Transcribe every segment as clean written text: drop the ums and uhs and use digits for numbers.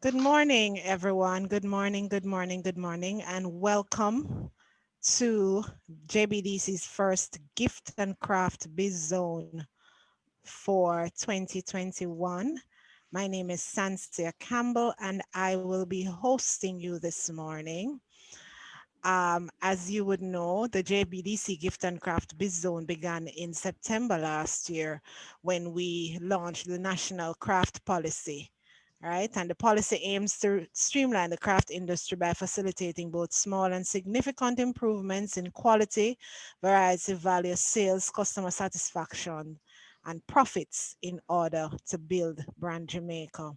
Good morning, everyone. Good morning, good morning, good morning, and welcome to JBDC's first Gift and Craft Biz Zone for 2021. My name is Sansia Campbell, and I will be hosting you this morning. As you would know, the JBDC Gift and Craft Biz Zone began in September last year when we launched the National Craft Policy, right? And the policy aims to streamline the craft industry by facilitating both small and significant improvements in quality, variety, value, sales, customer satisfaction, and profits in order to build brand Jamaica.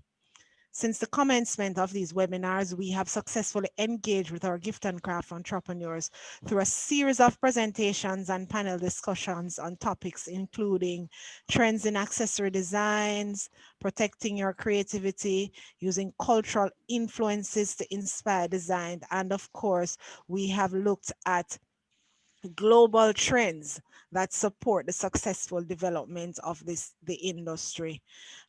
Since the commencement of these webinars, we have successfully engaged with our gift and craft entrepreneurs through a series of presentations and panel discussions on topics including trends in accessory designs, protecting your creativity, using cultural influences to inspire design, and of course, we have looked at global trends that support the successful development of the industry.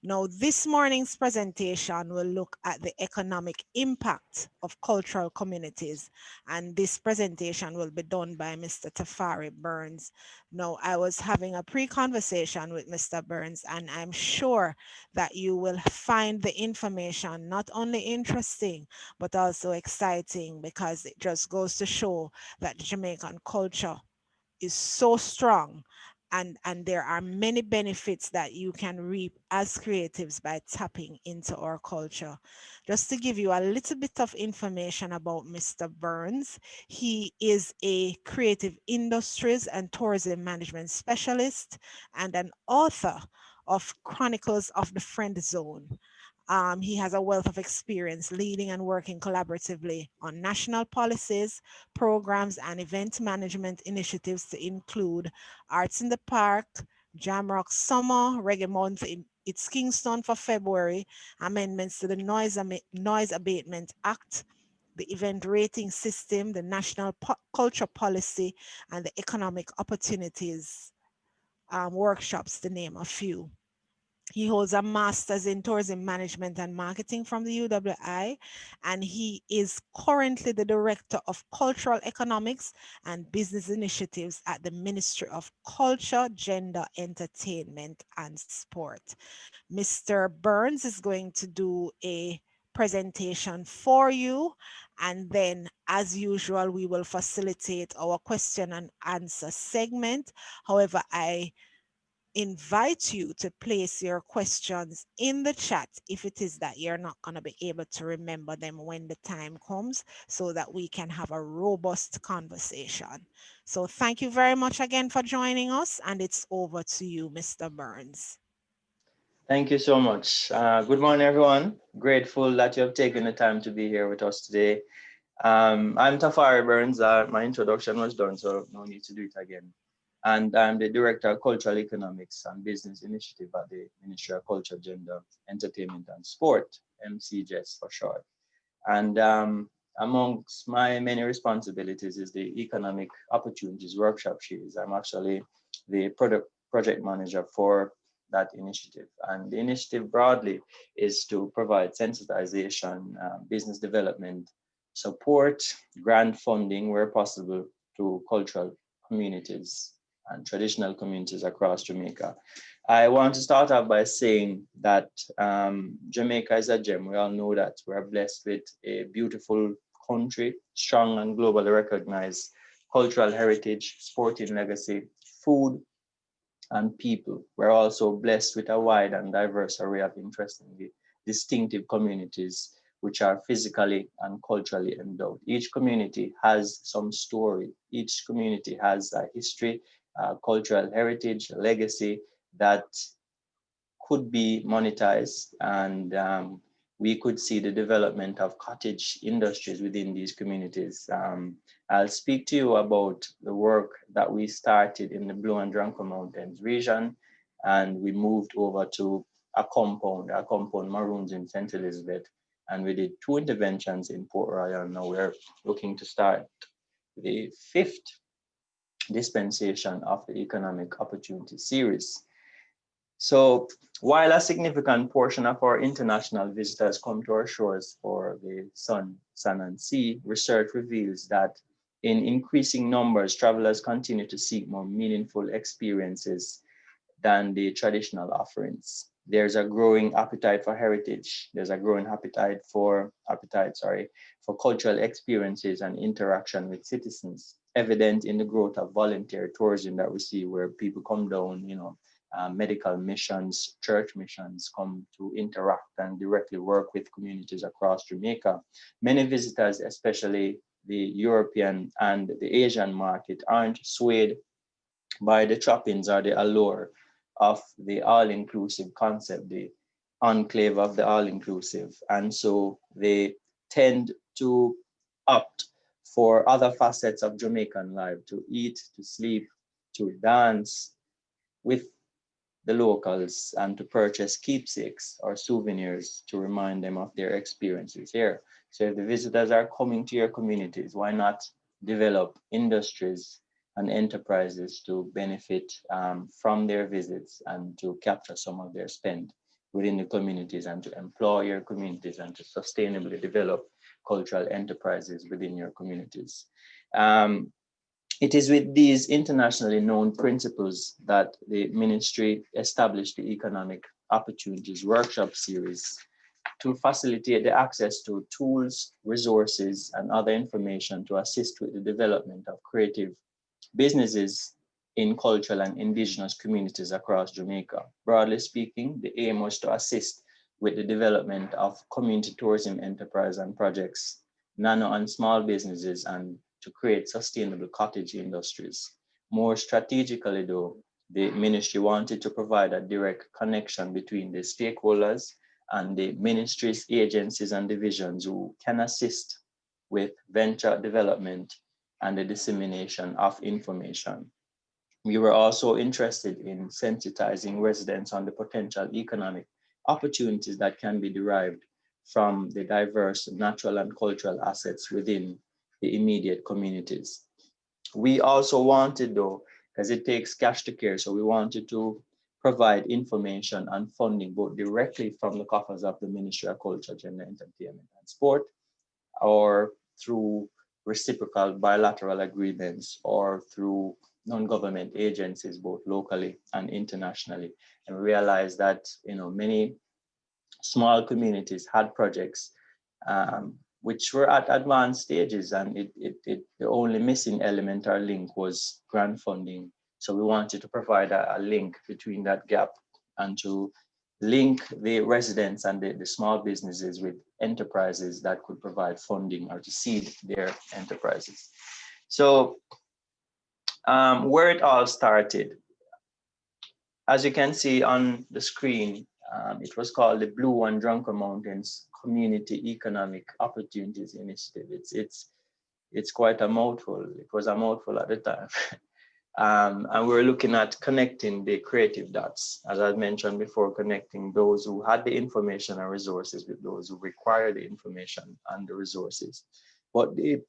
Now, this morning's presentation will look at the economic impact of cultural communities, and this presentation will be done by Mr. Tafari Burns. Now, I was having a pre-conversation with Mr. Burns, and I'm sure that you will find the information not only interesting, but also exciting because it just goes to show that Jamaican culture is so strong, and there are many benefits that you can reap as creatives by tapping into our culture. Just to give you a little bit of information about Mr. Burns, he is a creative industries and tourism management specialist and an author of Chronicles of the Friendzone. He has a wealth of experience leading and working collaboratively on national policies, programs, and event management initiatives to include Arts in the Park, JamRock Summer, Reggae Month in it's Kingston for February, amendments to the Noise Abatement Act, the event rating system, the national culture policy, and the economic opportunities workshops, to name a few. He holds a master's in tourism management and marketing from the UWI, and he is currently the director of cultural economics and business initiatives at the Ministry of Culture, Gender, Entertainment, and Sport. Mr. Burns is going to do a presentation for you, and then as usual we will facilitate our question and answer segment. However, I invite you to place your questions in the chat if it is that you're not going to be able to remember them when the time comes, so that we can have a robust conversation. So thank you very much again for joining us, and it's over to you, Mr. Burns. Thank you so much. Good morning, everyone. Grateful that you have taken the time to be here with us today. I'm Tafari Burns. My introduction was done, so no need to do it again. And I'm the Director of Cultural Economics and Business Initiative at the Ministry of Culture, Gender, Entertainment, and Sport, MCGES for short. And amongst my many responsibilities is the Economic Opportunities Workshop Series. I'm actually the project manager for that initiative. And the initiative broadly is to provide sensitization, business development support, grant funding where possible to cultural communities and traditional communities across Jamaica. I want to start off by saying that Jamaica is a gem. We all know that we're blessed with a beautiful country, strong and globally recognized cultural heritage, sporting legacy, food, and people. We're also blessed with a wide and diverse array of interestingly distinctive communities which are physically and culturally endowed. Each community has some story. Each community has a history, cultural heritage, legacy that could be monetized, and we could see the development of cottage industries within these communities. I'll speak to you about the work that we started in the Blue and Dranko Mountains region, and we moved over to a compound Maroons in St. Elizabeth, and we did 2 interventions in Port Royal. Now we're looking to start the 5th dispensation of the Economic Opportunity Series. So while a significant portion of our international visitors come to our shores for the sun and sea, research reveals that in increasing numbers, travelers continue to seek more meaningful experiences than the traditional offerings. There's a growing appetite for heritage. There's a growing appetite for cultural experiences and interaction with citizens, evident in the growth of voluntary tourism that we see where people come down, medical missions, church missions come to interact and directly work with communities across Jamaica. Many visitors, especially the European and the Asian market, aren't swayed by the trappings or the allure of the all-inclusive concept, the enclave of the all-inclusive. And so they tend to opt for other facets of Jamaican life, to eat, to sleep, to dance with the locals and to purchase keepsakes or souvenirs to remind them of their experiences here. So if the visitors are coming to your communities, why not develop industries and enterprises to benefit from their visits and to capture some of their spend within the communities and to employ your communities and to sustainably develop cultural enterprises within your communities. It is with these internationally known principles that the ministry established the Economic Opportunities Workshop Series to facilitate the access to tools, resources, and other information to assist with the development of creative businesses in cultural and indigenous communities across Jamaica. Broadly speaking, the aim was to assist with the development of community tourism enterprise and projects, nano and small businesses, and to create sustainable cottage industries. More strategically though, the ministry wanted to provide a direct connection between the stakeholders and the ministry's agencies and divisions who can assist with venture development and the dissemination of information. We were also interested in sensitizing residents on the potential economic opportunities that can be derived from the diverse natural and cultural assets within the immediate communities. We also wanted though, because it takes cash to care, so we wanted to provide information and funding both directly from the coffers of the Ministry of Culture, Gender, Entertainment and Sport, or through reciprocal bilateral agreements or through non-government agencies, both locally and internationally. And we realized that many small communities had projects which were at advanced stages, and the only missing element or link was grant funding. So we wanted to provide a link between that gap and to link the residents and the small businesses with enterprises that could provide funding or to seed their enterprises. So where it all started, as you can see on the screen, it was called the Blue and Drunker Mountains Community Economic Opportunities Initiative. It's quite a mouthful. It was a mouthful at the time. And we're looking at connecting the creative dots, as I mentioned before, connecting those who had the information and resources with those who require the information and the resources. But the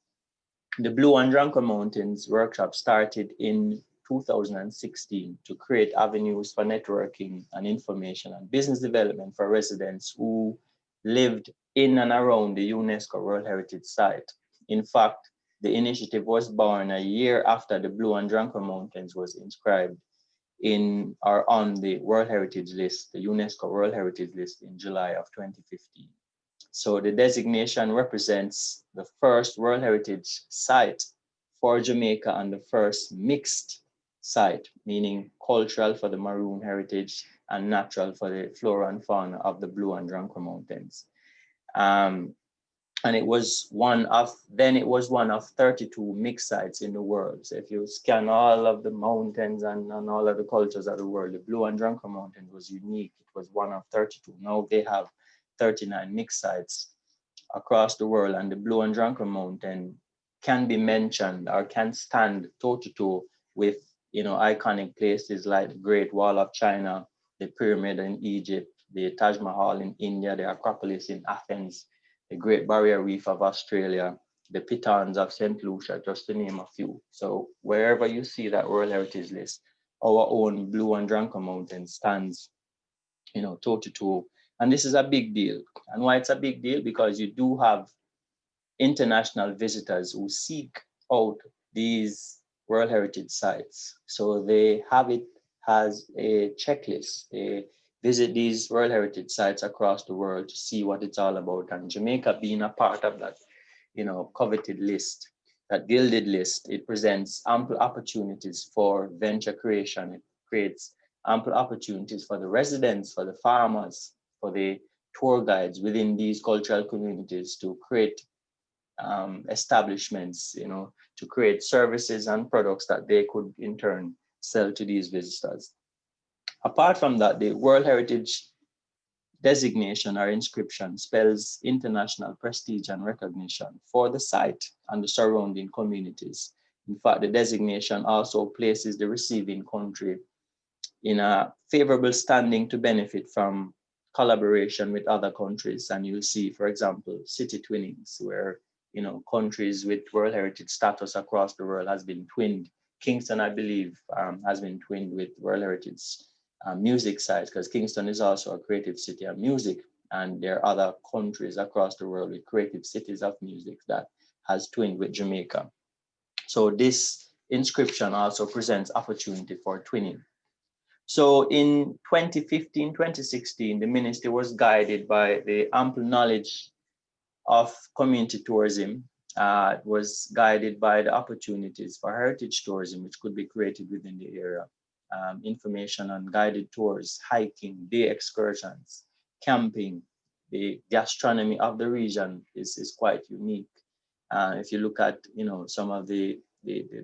Blue and Drunker Mountains workshop started in 2016 to create avenues for networking and information and business development for residents who lived in and around the UNESCO World Heritage Site. In fact, the initiative was born a year after the Blue and Drunker Mountains was inscribed in or on the World Heritage List, the UNESCO World Heritage List in July of 2015. So the designation represents the first World Heritage Site for Jamaica and the first mixed site, meaning cultural for the maroon heritage and natural for the flora and fauna of the Blue and Drunker Mountains. And it was one of 32 mixed sites in the world. So if you scan all of the mountains and all of the cultures of the world, the Blue and Drunker Mountain was unique. It was one of 32. Now they have 39 mixed sites across the world, and the Blue and Drunker Mountain can be mentioned or can stand toe to toe with iconic places like the Great Wall of China, the Pyramid in Egypt, the Taj Mahal in India, the Acropolis in Athens, the Great Barrier Reef of Australia, the Pitons of St. Lucia, just to name a few. So wherever you see that World Heritage List, our own Blue and Drunker Mountain stands toe to toe. And this is a big deal. And why it's a big deal? Because you do have international visitors who seek out these World Heritage sites. So they have it as a checklist. They visit these World Heritage sites across the world to see what it's all about. And Jamaica being a part of that, coveted list, that gilded list, it presents ample opportunities for venture creation. It creates ample opportunities for the residents, for the farmers, for the tour guides within these cultural communities to create establishments, to create services and products that they could in turn sell to these visitors. Apart from that, the World Heritage designation or inscription spells international prestige and recognition for the site and the surrounding communities. In fact, the designation also places the receiving country in a favorable standing to benefit from collaboration with other countries. And you'll see, for example, city twinnings, where countries with World Heritage status across the world has been twinned. Kingston, I believe, has been twinned with World Heritage music sites, because Kingston is also a creative city of music, and there are other countries across the world with creative cities of music that has twinned with Jamaica. So this inscription also presents opportunity for twinning. So in 2015, 2016, the ministry was guided by the ample knowledge of community tourism. It was guided by the opportunities for heritage tourism, which could be created within the area. Information on guided tours, hiking, day excursions, camping. The gastronomy of the region is quite unique. If you look at some of the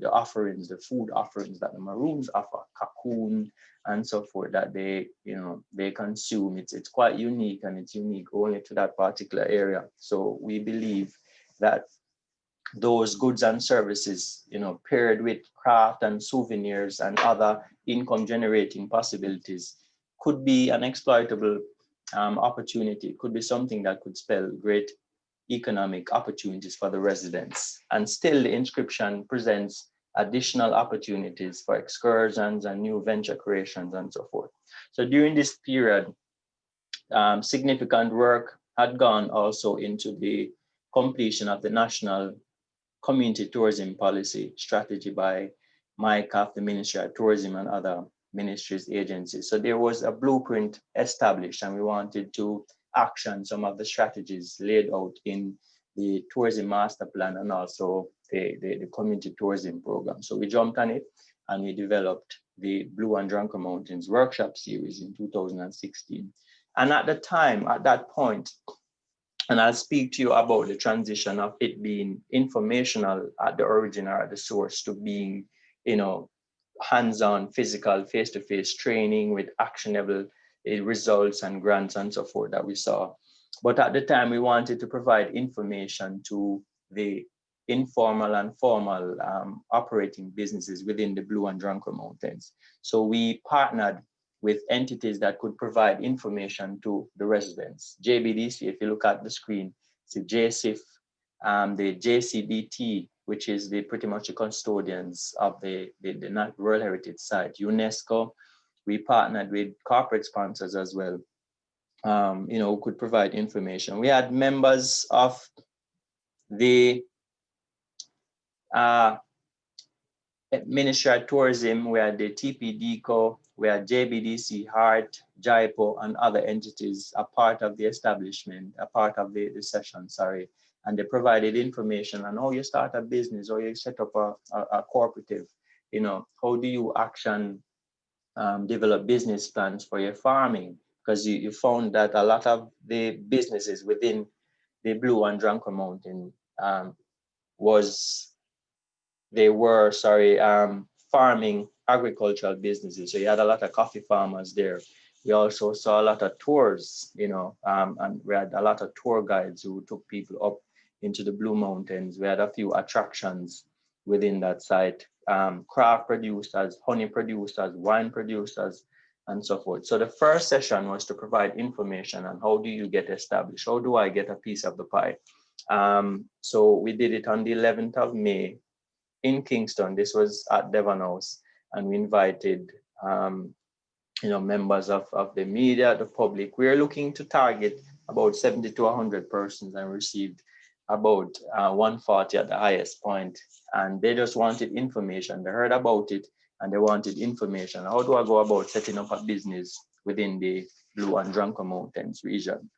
offerings, the food offerings that the Maroons offer, cocoon and so forth, that they consume, it's quite unique, and it's unique only to that particular area. So we believe that those goods and services, paired with craft and souvenirs and other income generating possibilities, could be an exploitable opportunity. It could be something that could spell great economic opportunities for the residents. And still, the inscription presents additional opportunities for excursions and new venture creations and so forth. So during this period, significant work had gone also into the completion of the National Community Tourism Policy Strategy by MICAF, the Ministry of Tourism, and other ministries, agencies. So there was a blueprint established, and we wanted to action some of the strategies laid out in the tourism master plan and also the community tourism program. So we jumped on it and we developed the Blue and Drunker Mountains workshop series in 2016. And at the time, at that point, and I'll speak to you about the transition of it being informational at the origin or at the source to being, hands-on, physical, face-to-face training with actionable results and grants and so forth that we saw. But at the time, we wanted to provide information to the informal and formal operating businesses within the Blue and Drunker Mountains. So we partnered with entities that could provide information to the residents. JBDC, if you look at the screen, it's the JSIF, the JCBT, which is pretty much the custodians of the World Heritage Site. UNESCO, we partnered with corporate sponsors as well, who could provide information. We had members of the Ministry of Tourism, we had the TPDCO, we had JBDC, HART, JIPO, and other entities a part of the establishment, a part of the session, sorry. And they provided information on how you start a business or you set up a cooperative, how do you develop business plans for your farming? Because you found that a lot of the businesses within the Blue and Drunker Mountain farming agricultural businesses. So you had a lot of coffee farmers there. We also saw a lot of tours, and we had a lot of tour guides who took people up into the Blue Mountains. We had a few attractions within that site, craft producers, honey producers, wine producers, and so forth. So the first session was to provide information on how do you get established? How do I get a piece of the pie? So we did it on the 11th of May in Kingston. This was at Devon House, and we invited members of the media, the public. We're looking to target about 70 to 100 persons and received about 140 at the highest point. And they just wanted information. They heard about it and they wanted information. How do I go about setting up a business within the Blue and Dranko Mountains region?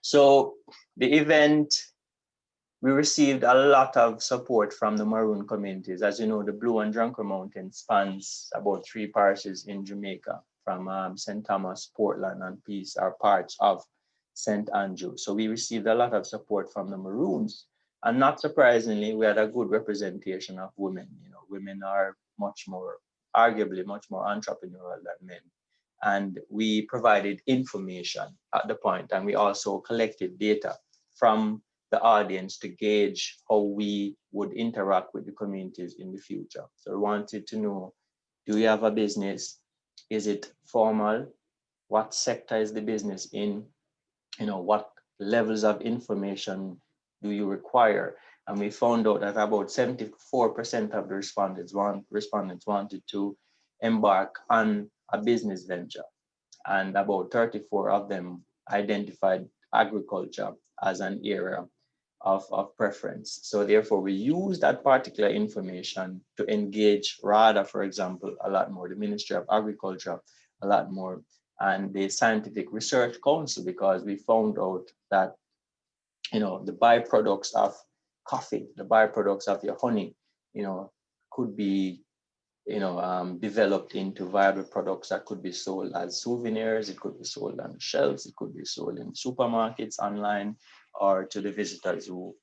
So the event, we received a lot of support from the Maroon communities. As you know, the Blue and Dranko Mountains spans about 3 parishes in Jamaica, from St. Thomas, Portland, and Peace are parts of St. Andrew. So we received a lot of support from the Maroons. And not surprisingly, we had a good representation of women. Women are arguably much more entrepreneurial than men. And we provided information at the point, and we also collected data from the audience to gauge how we would interact with the communities in the future. So we wanted to know, do you have a business? Is it formal? What sector is the business in? What levels of information do you require? And we found out that about 74% of the respondents wanted to embark on a business venture, and about 34 of them identified agriculture as an area of preference. So therefore, we use that particular information to engage RADA, for example, a lot more, the Ministry of Agriculture a lot more, and the Scientific Research Council, because we found out that the byproducts of coffee, the byproducts of your honey, could be developed into viable products that could be sold as souvenirs. It could be sold on shelves. It could be sold in supermarkets, online, or to the visitors who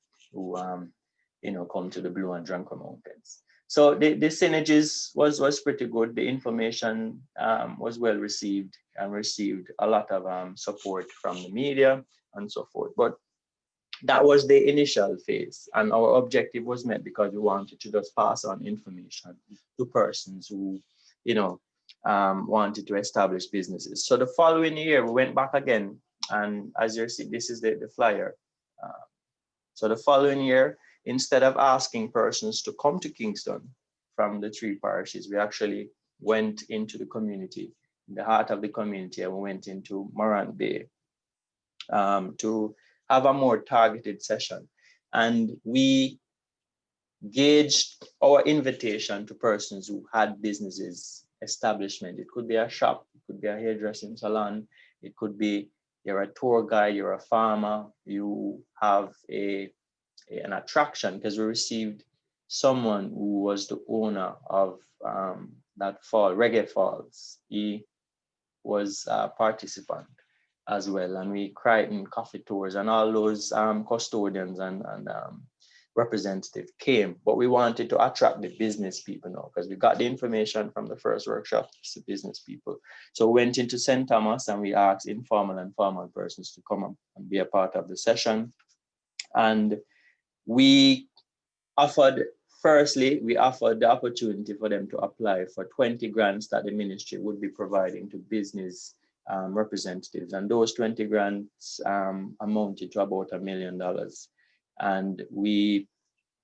come to the Blue and Dranko Mountains. So the synergies was pretty good. The information was well received and received a lot of support from the media and so forth. But that was the initial phase, and our objective was met because we wanted to just pass on information to persons who wanted to establish businesses. So the following year we went back again, and as you see, this is the flyer. So the following year, instead of asking persons to come to Kingston from the 3 parishes, we actually went into the community, in the heart of the community, and we went into Morant Bay to have a more targeted session. And we gauged our invitation to persons who had businesses, establishment. It could be a shop, it could be a hairdressing salon, it could be you're a tour guide, you're a farmer, you have an attraction, because we received someone who was the owner of that fall, Reggae Falls. He was a participant as well, and we Crichton coffee tours and all those custodians and representative came, but we wanted to attract the business people now, because we got the information from the first workshop, it's the business people. So we went into St. Thomas and we asked informal and formal persons to come up and be a part of the session. And we offered the opportunity for them to apply for 20 grants that the ministry would be providing to business representatives. And those 20 grants amounted to about $1 million. And we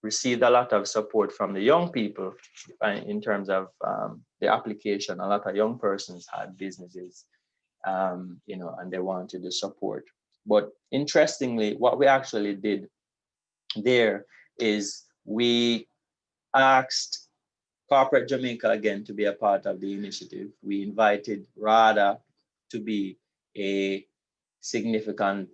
received a lot of support from the young people in terms of the application. A lot of young persons had businesses, and they wanted the support. But interestingly, what we actually did there is we asked Corporate Jamaica again to be a part of the initiative. We invited RADA to be a significant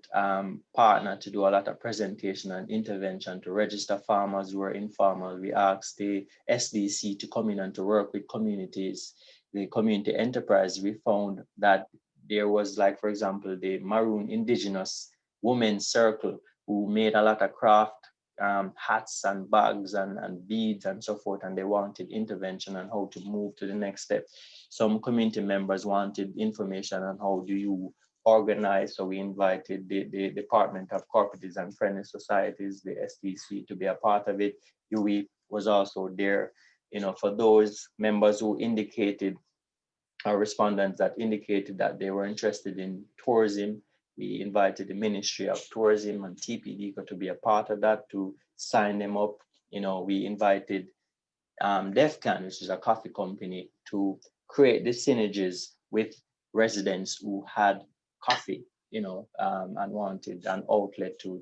partner to do a lot of presentation and intervention to register farmers who are informal. We asked the SDC to come in and to work with communities, the community enterprise. We found that there was, like, for example, the Maroon Indigenous Women's Circle, who made a lot of craft hats and bags and beads and so forth, and they wanted intervention on how to move to the next step. Some community members wanted information on how do you organize, so we invited the Department of Cooperatives and Friendly Societies, the SDC, to be a part of it. UE was also there, for those members who indicated, our respondents that indicated that they were interested in tourism. We invited the Ministry of Tourism and TPD to be a part of that, to sign them up. We invited DEFCON, which is a coffee company, to create the synergies with residents who had coffee, and wanted an outlet to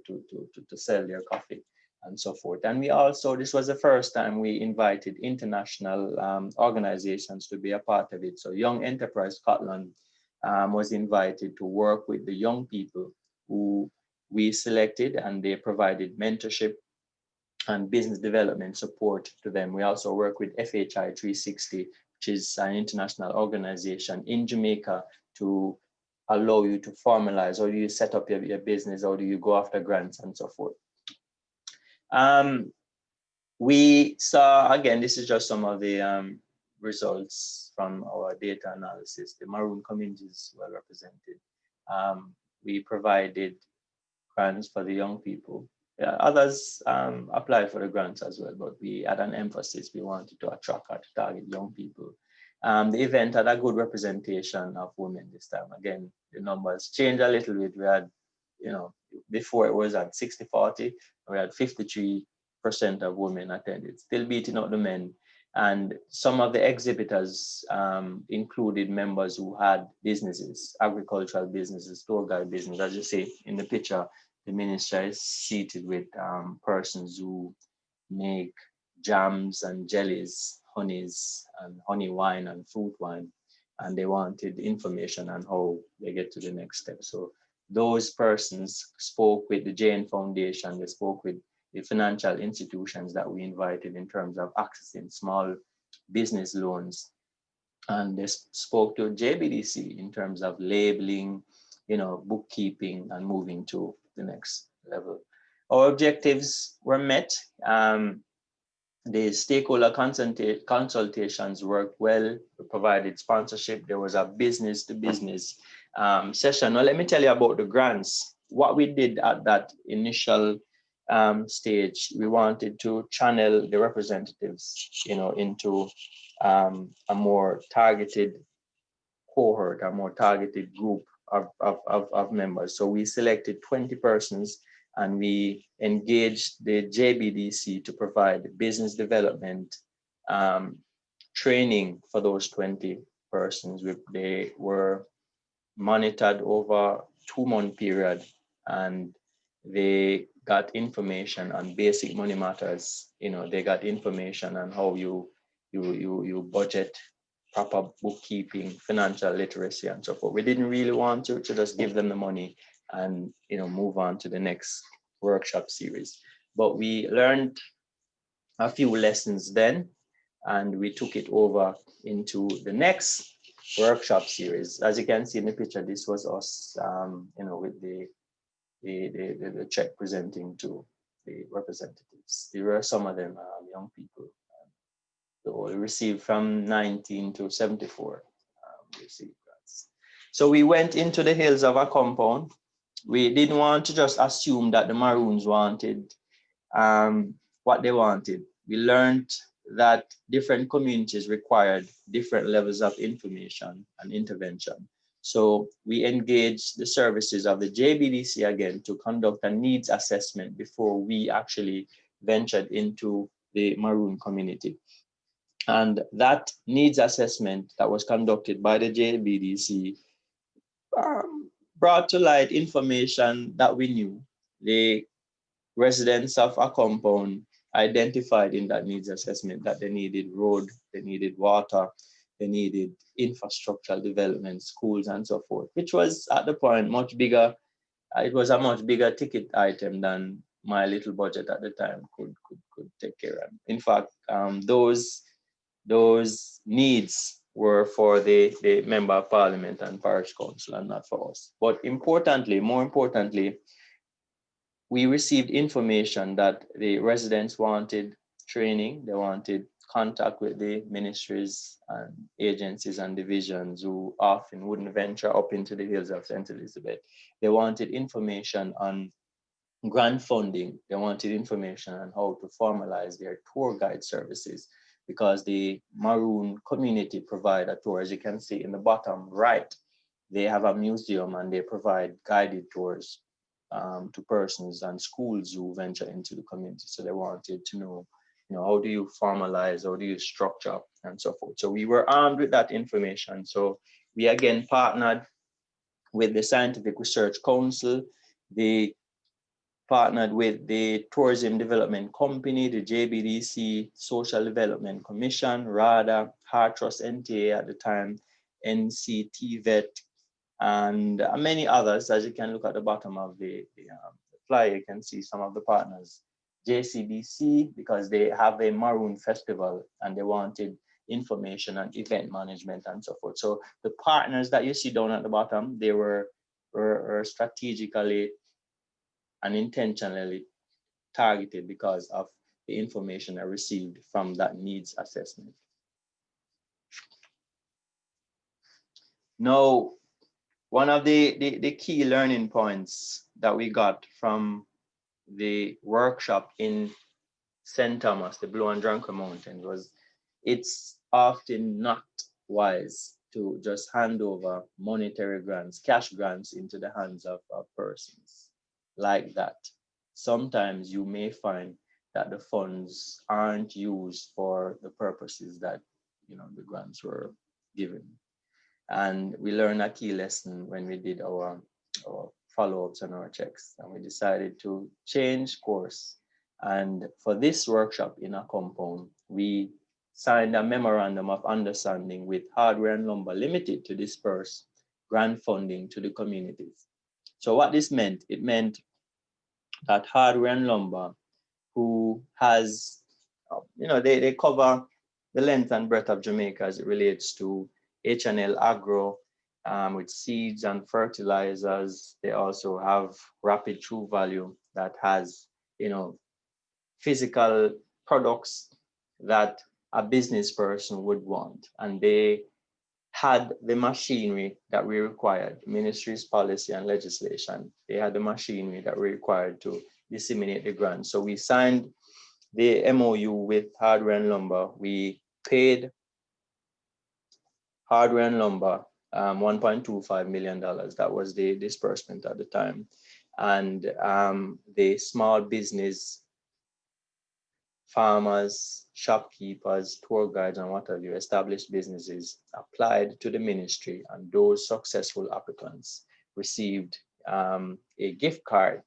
sell their coffee and so forth. And we also, this was the first time we invited international organizations to be a part of it. So Young Enterprise Scotland was invited to work with the young people who we selected, and they provided mentorship and business development support to them. We also work with FHI 360, which is an international organization in Jamaica, to allow you to formalize, or do you set up your business, or do you go after grants and so forth. We saw, again, this is just some of the results from our data analysis. The Maroon community is well represented. We provided grants for the young people. Yeah, others apply for the grants as well, but we had an emphasis. We wanted to attract or to target young people. The event had a good representation of women this time. Again, the numbers changed a little bit. We had, before it was at 60-40, we had 53% of women attended, still beating out the men. And some of the exhibitors included members who had businesses, agricultural businesses, tour guide business. As you see in the picture, the minister is seated with persons who make jams and jellies, honeys, and honey wine and fruit wine. And they wanted information on how they get to the next step. So those persons spoke with the Jane Foundation, they spoke with the financial institutions that we invited in terms of accessing small business loans. And they spoke to JBDC in terms of labeling, bookkeeping, and moving to the next level. Our objectives were met. The stakeholder consultations worked well. We provided sponsorship. There was a business to business session. Now, let me tell you about the grants. What we did at that initial stage, we wanted to channel the representatives, into a more targeted cohort, a more targeted group of members. So we selected 20 persons, and we engaged the JBDC to provide business development training for those 20 persons. They were monitored over a 2-month period, and they got information on basic money matters. They got information on how you budget, proper bookkeeping, financial literacy, and so forth. We didn't really want to just give them the money and move on to the next workshop series. But we learned a few lessons then, and we took it over into the next workshop series. As you can see in the picture, this was us, with the check presenting to the representatives. There were some of them young people. So we received from 19 to 74 received grants. So we went into the hills of a compound. We didn't want to just assume that the Maroons wanted what they wanted. We learned that different communities required different levels of information and intervention. So we engaged the services of the JBDC again to conduct a needs assessment before we actually ventured into the Maroon community. And that needs assessment that was conducted by the JBDC brought to light information that we knew. The residents of a compound identified in that needs assessment that they needed road, they needed water, they needed infrastructural development, schools, and so forth, which was at the point much bigger. It was a much bigger ticket item than my little budget at the time could take care of. In fact, those needs were for the member of parliament and parish council and not for us. But more importantly, we received information that the residents wanted training, they wanted contact with the ministries and agencies and divisions who often wouldn't venture up into the hills of St. Elizabeth. They wanted information on grant funding. They wanted information on how to formalize their tour guide services, because the Maroon community provide a tour. As you can see in the bottom right, they have a museum and they provide guided tours to persons and schools who venture into the community. So they wanted to know, how do you formalize, how do you structure, and so forth. So we were armed with that information. So we again partnered with the Scientific Research Council. They partnered with the Tourism Development Company, the JBDC, Social Development Commission, RADA, Hartrust NTA at the time, NCTVET, and many others. As you can look at the bottom of the flyer, you can see some of the partners. JCBC, because they have a Maroon Festival and they wanted information and event management and so forth. So the partners that you see down at the bottom, they were strategically and intentionally targeted because of the information I received from that needs assessment. Now, one of the key learning points that we got from the workshop in St. Thomas, the Blue and Drunker Mountain, was it's often not wise to just hand over monetary grants, cash grants into the hands of persons like that. Sometimes you may find that the funds aren't used for the purposes that the grants were given. And we learned a key lesson when we did our follow-ups and our checks, and we decided to change course. And for this workshop in a compound, we signed a memorandum of understanding with Hardware and Lumber Limited to disperse grant funding to the communities. So what this meant, it meant that Hardware and Lumber, who has, they cover the length and breadth of Jamaica as it relates to H&L Agro, with seeds and fertilizers. They also have Rapid True Value that has, physical products that a business person would want. And they had the machinery that we required, ministry's policy and legislation. They had the machinery that we required to disseminate the grant. So we signed the MOU with Hardware and Lumber. We paid Hardware and Lumber $1.25 million. That was the disbursement at the time. And the small business, farmers, shopkeepers, tour guides, and what have you, established businesses applied to the ministry, and those successful applicants received a gift card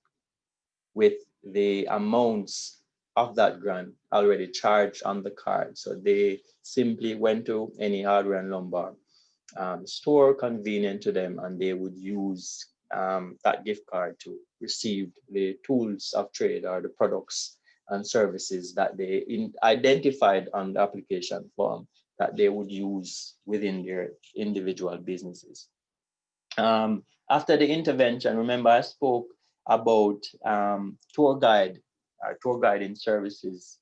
with the amounts of that grant already charged on the card. So they simply went to any Hardware and Lumber store convenient to them, and they would use that gift card to receive the tools of trade or the products and services that they identified on the application form that they would use within their individual businesses. After the intervention, remember I spoke about tour guiding services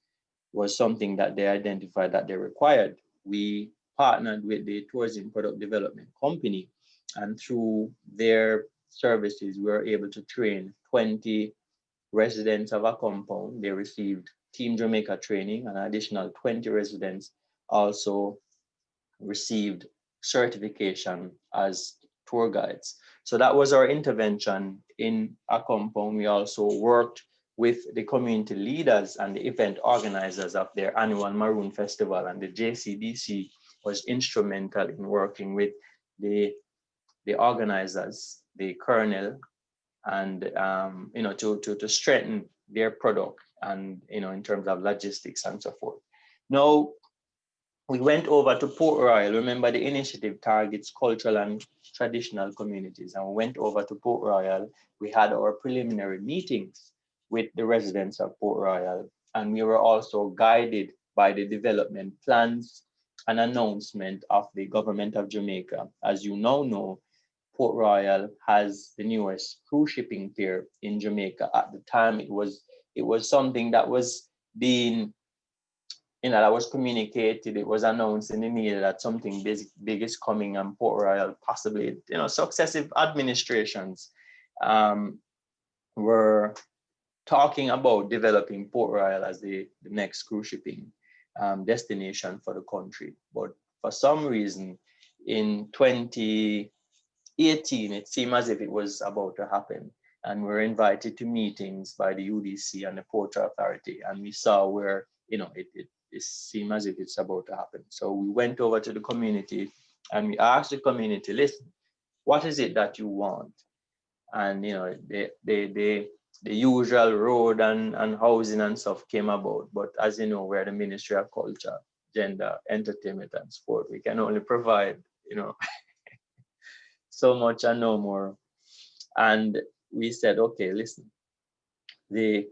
was something that they identified that they required. We partnered with the Tourism Product Development Company, and through their services, we were able to train 20 residents of a compound. They received Team Jamaica training, and an additional 20 residents also received certification as tour guides. So that was our intervention in a compound. We also worked with the community leaders and the event organizers of their annual Maroon Festival, and the JCBC was instrumental in working with the organizers, the colonel, and to strengthen their product and in terms of logistics and so forth. Now we went over to Port Royal. Remember, the initiative targets cultural and traditional communities, and we went over to Port Royal. We had our preliminary meetings with the residents of Port Royal, and we were also guided by the development plans and announcement of the government of Jamaica. As you now know, Port Royal has the newest cruise shipping pier in Jamaica. At the time, it was something that was being, that was communicated. It was announced in the media that something big is coming, and Port Royal, possibly, successive administrations were talking about developing Port Royal as the next cruise shipping destination for the country. But for some reason, in 2018, it seemed as if it was about to happen. And we were invited to meetings by the UDC and the Port Authority. And we saw where it seemed as if it's about to happen. So we went over to the community and we asked the community, listen, what is it that you want? And the usual road and housing and stuff came about. But as you know, we're the Ministry of Culture, Gender, Entertainment, and Sport. We can only provide, so much and no more. And we said, okay, listen, the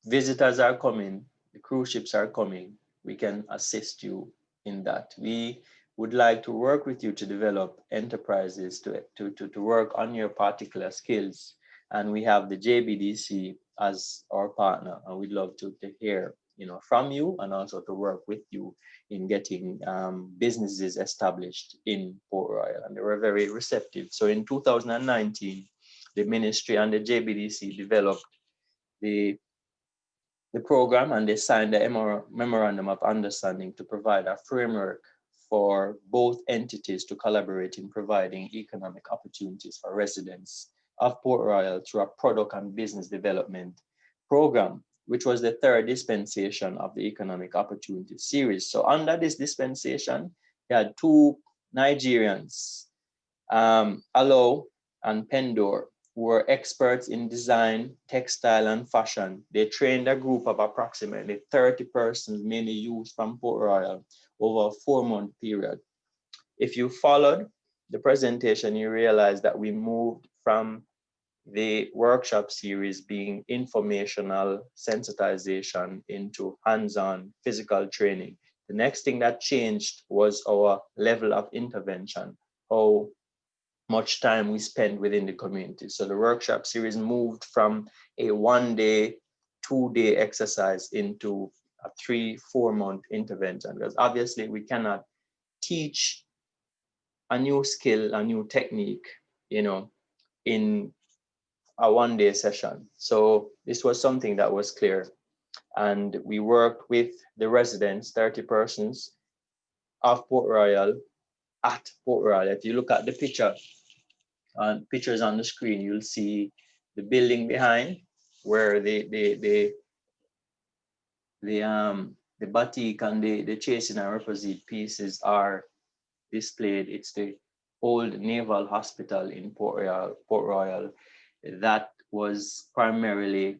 visitors are coming, the cruise ships are coming, we can assist you in that. We would like to work with you to develop enterprises to work on your particular skills. And we have the JBDC as our partner, and we'd love to hear from you and also to work with you in getting businesses established in Port Royal. And they were very receptive. So in 2019, the ministry and the JBDC developed the program, and they signed the memorandum of understanding to provide a framework for both entities to collaborate in providing economic opportunities for residents of Port Royal through a product and business development program, which was the third dispensation of the Economic Opportunity Series. So under this dispensation, we had two Nigerians, Alo and Pendor, who were experts in design, textile, and fashion. They trained a group of approximately 30 persons, mainly youth from Port Royal, over a 4-month period. If you followed the presentation, you realize that we moved from the workshop series being informational sensitization into hands-on physical training. The next thing that changed was our level of intervention, how much time we spend within the community. So the workshop series moved from a 1-day, 2-day exercise into a 3-4 month intervention, because obviously we cannot teach a new skill, a new technique, in a 1-day session. So this was something that was clear. And we worked with the residents, 30 persons of Port Royal, at Port Royal. If you look at the pictures on the screen, you'll see the building behind where the batik and the chasing and requisite pieces are displayed. It's the old Naval Hospital in Port Royal. That was primarily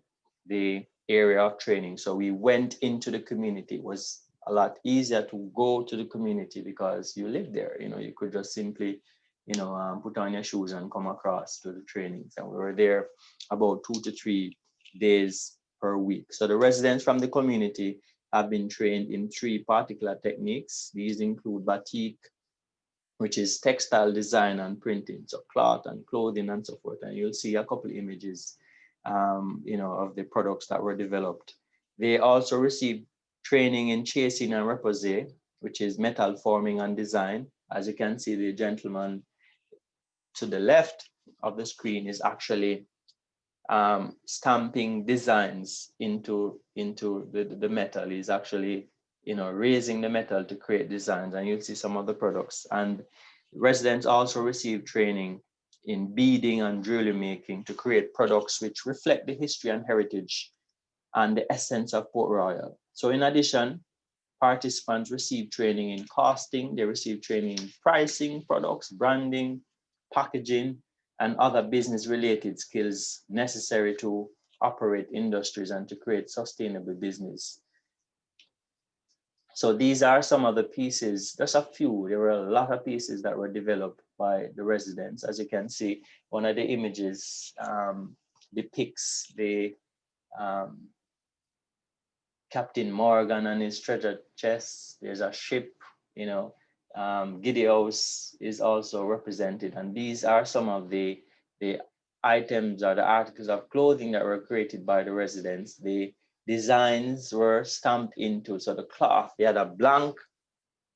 the area of training. So we went into the community. It was a lot easier to go to the community because you live there. You could just simply put on your shoes and come across to the trainings. And we were there about 2 to 3 days per week. So the residents from the community have been trained in 3 particular techniques. These include batik, which is textile design and printing, so cloth and clothing and so forth. And you'll see a couple of images, of the products that were developed. They also received training in chasing and repose, which is metal forming and design. As you can see, the gentleman to the left of the screen is actually stamping designs into the metal. He's actually raising the metal to create designs, and you'll see some of the products. And residents also receive training in beading and jewelry making to create products which reflect the history and heritage and the essence of Port Royal. So in addition, participants receive training in costing, they receive training in pricing products, branding, packaging, and other business-related skills necessary to operate industries and to create sustainable business. So these are some of the pieces, just a few. There were a lot of pieces that were developed by the residents. As you can see, one of the images depicts the Captain Morgan and his treasure chest. There's a ship, Giddy House is also represented. And these are some of the items or the articles of clothing that were created by the residents. The designs were stamped into, so the cloth, they had a blank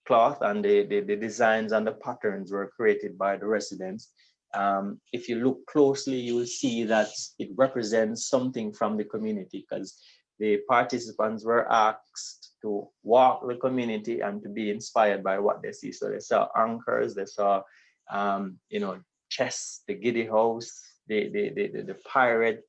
cloth, and the designs and the patterns were created by the residents. If you look closely, you will see that it represents something from the community, because the participants were asked to walk the community and to be inspired by what they see. So they saw anchors, they saw, chests, the Giddy House, the pirate,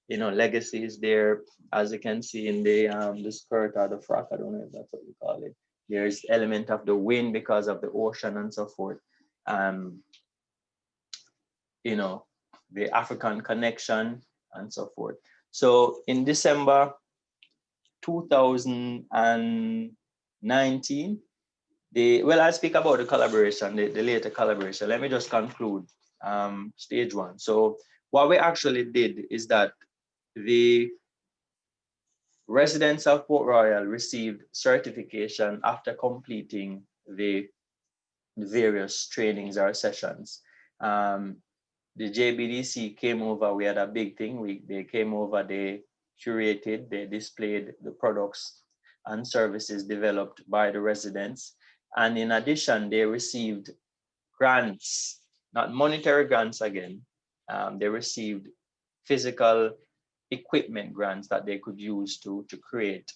legacy is there, as you can see in the skirt or the frock. I don't know if that's what we call it. There's element of the wind because of the ocean and so forth. Um, you know, the African connection and so forth. So in December 2019, I speak about the collaboration, the later collaboration. Let me just conclude stage one. So what we actually did is that the residents of Port Royal received certification after completing the various trainings or sessions. The JBDC came over. We had a big thing. They came over. They curated. They displayed the products and services developed by the residents, and in addition, they received grants, not monetary grants again. They received physical equipment grants that they could use to create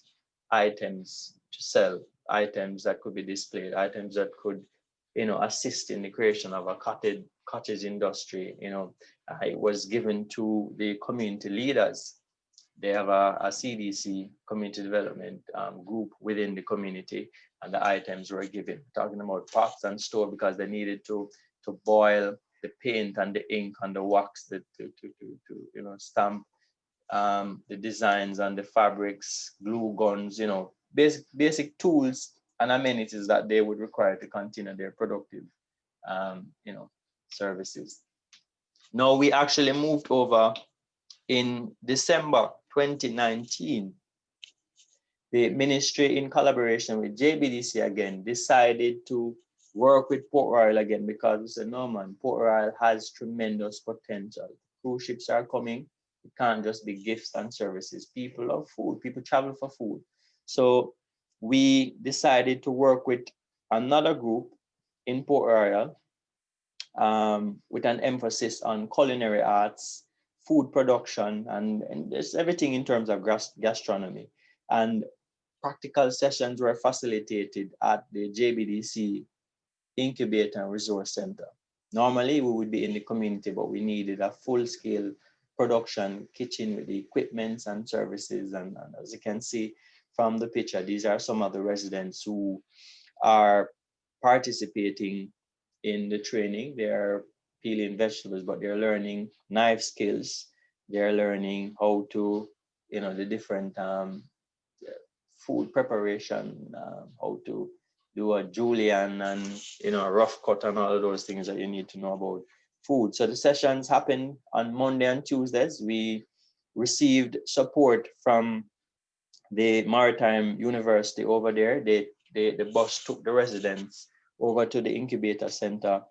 items to sell, items that could be displayed, items that could, assist in the creation of a cottage industry. It was given to the community leaders. They have a CDC, community development group within the community, and the items were given. Talking about pots and store because they needed to boil the paint and the ink and the wax to stamp the designs and the fabrics, glue guns, basic tools and amenities that they would require to continue their productive, services. Now we actually moved over in December 2019. The ministry, in collaboration with JBDC again, decided to work with Port Royal again because we said, no man, Port Royal has tremendous potential. Cruise ships are coming. It can't just be gifts and services. People love food. People travel for food. So we decided to work with another group in Port Royal, with an emphasis on culinary arts, food production, and just everything in terms of gastronomy. And practical sessions were facilitated at the JBDC Incubator and Resource Center. Normally, we would be in the community, but we needed a full-scale production kitchen with the equipments and services. And as you can see from the picture, these are some of the residents who are participating in the training. They're peeling vegetables, but they're learning knife skills. They're learning how to, the different food preparation, how to do a julienne and, a rough cut and all of those things that you need to know about food. So the sessions happen on Monday and Tuesdays. We received support from the Maritime University over there. The bus took the residents over to the incubator center,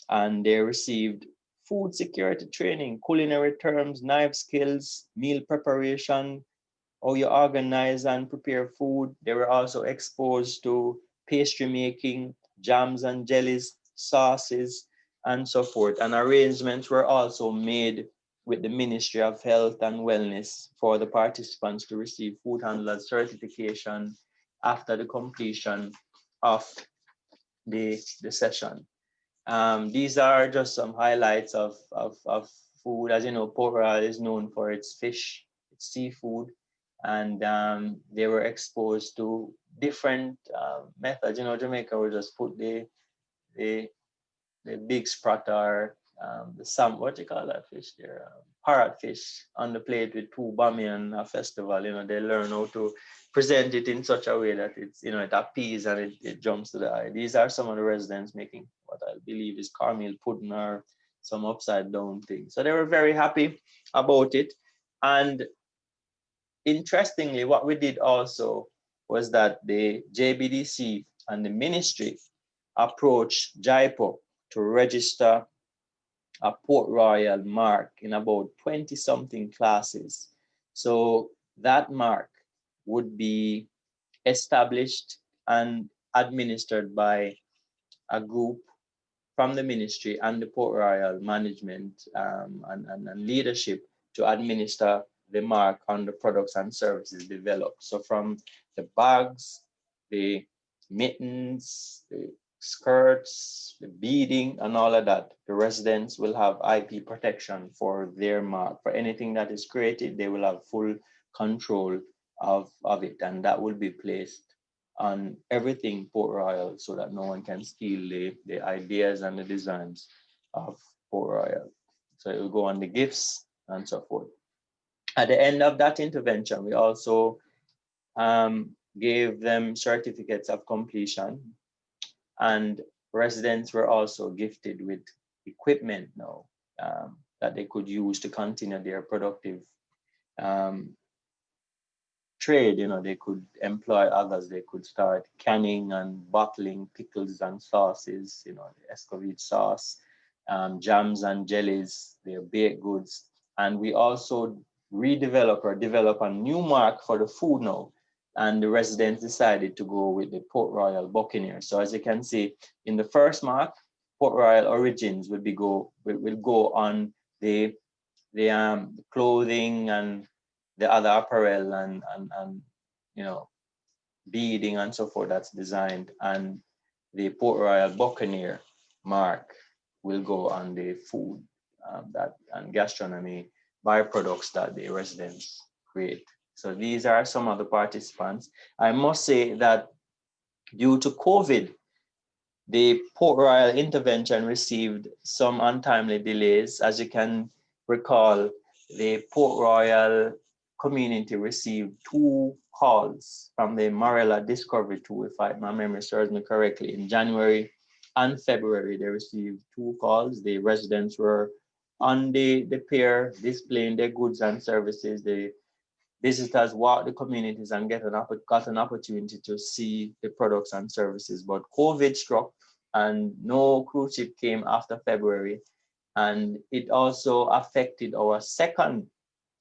and they received food security training, culinary terms, knife skills, meal preparation, how you organize and prepare food. They were also exposed to pastry making, jams and jellies, sauces, and so forth. And arrangements were also made with the Ministry of Health and Wellness for the participants to receive food handler certification after the completion of the session. These are just some highlights of food. As you know, Port Royal is known for its fish, its seafood, and they were exposed to different methods. Jamaica will just put the big spratter, what do you call that fish there? Parrot fish on the plate with two bami a festival. They learn how to present it in such a way that it's, it appeals and it jumps to the eye. These are some of the residents making what I believe is caramel pudding or some upside down thing. So they were very happy about it. And interestingly, what we did also was that the JBDC and the ministry approached JIPO to register a Port Royal mark in about 20 something classes. So that mark would be established and administered by a group from the ministry and the Port Royal management and leadership to administer the mark on the products and services developed. So from the bags, the mittens, the skirts, the beading, and all of that, the residents will have IP protection for their mark. For anything that is created, they will have full control of it, and that will be placed on everything Port Royal so that no one can steal the ideas and the designs of Port Royal. So it will go on the gifts and so forth. At the end of that intervention, we also gave them certificates of completion, and residents were also gifted with equipment now that they could use to continue their productive um, trade. They could employ others. They could start canning and bottling pickles and sauces, the Escovitch sauce, jams and jellies, their baked goods. And we also develop a new mark for the food now. And the residents decided to go with the Port Royal Buccaneer. So as you can see, in the first mark, Port Royal Origins will go on the clothing and the other apparel and beading and so forth that's designed, and the Port Royal Buccaneer mark will go on the food that and gastronomy byproducts that the residents create. So these are some of the participants. I must say that due to COVID, the Port Royal intervention received some untimely delays. As you can recall, the Port Royal community received 2 calls from the Marilla Discovery Tool, if my memory serves me correctly. In January and February, they received 2 calls. The residents were on the pier displaying their goods and services. The visitors walk the communities and got an opportunity to see the products and services. But COVID struck and no cruise ship came after February. And it also affected our second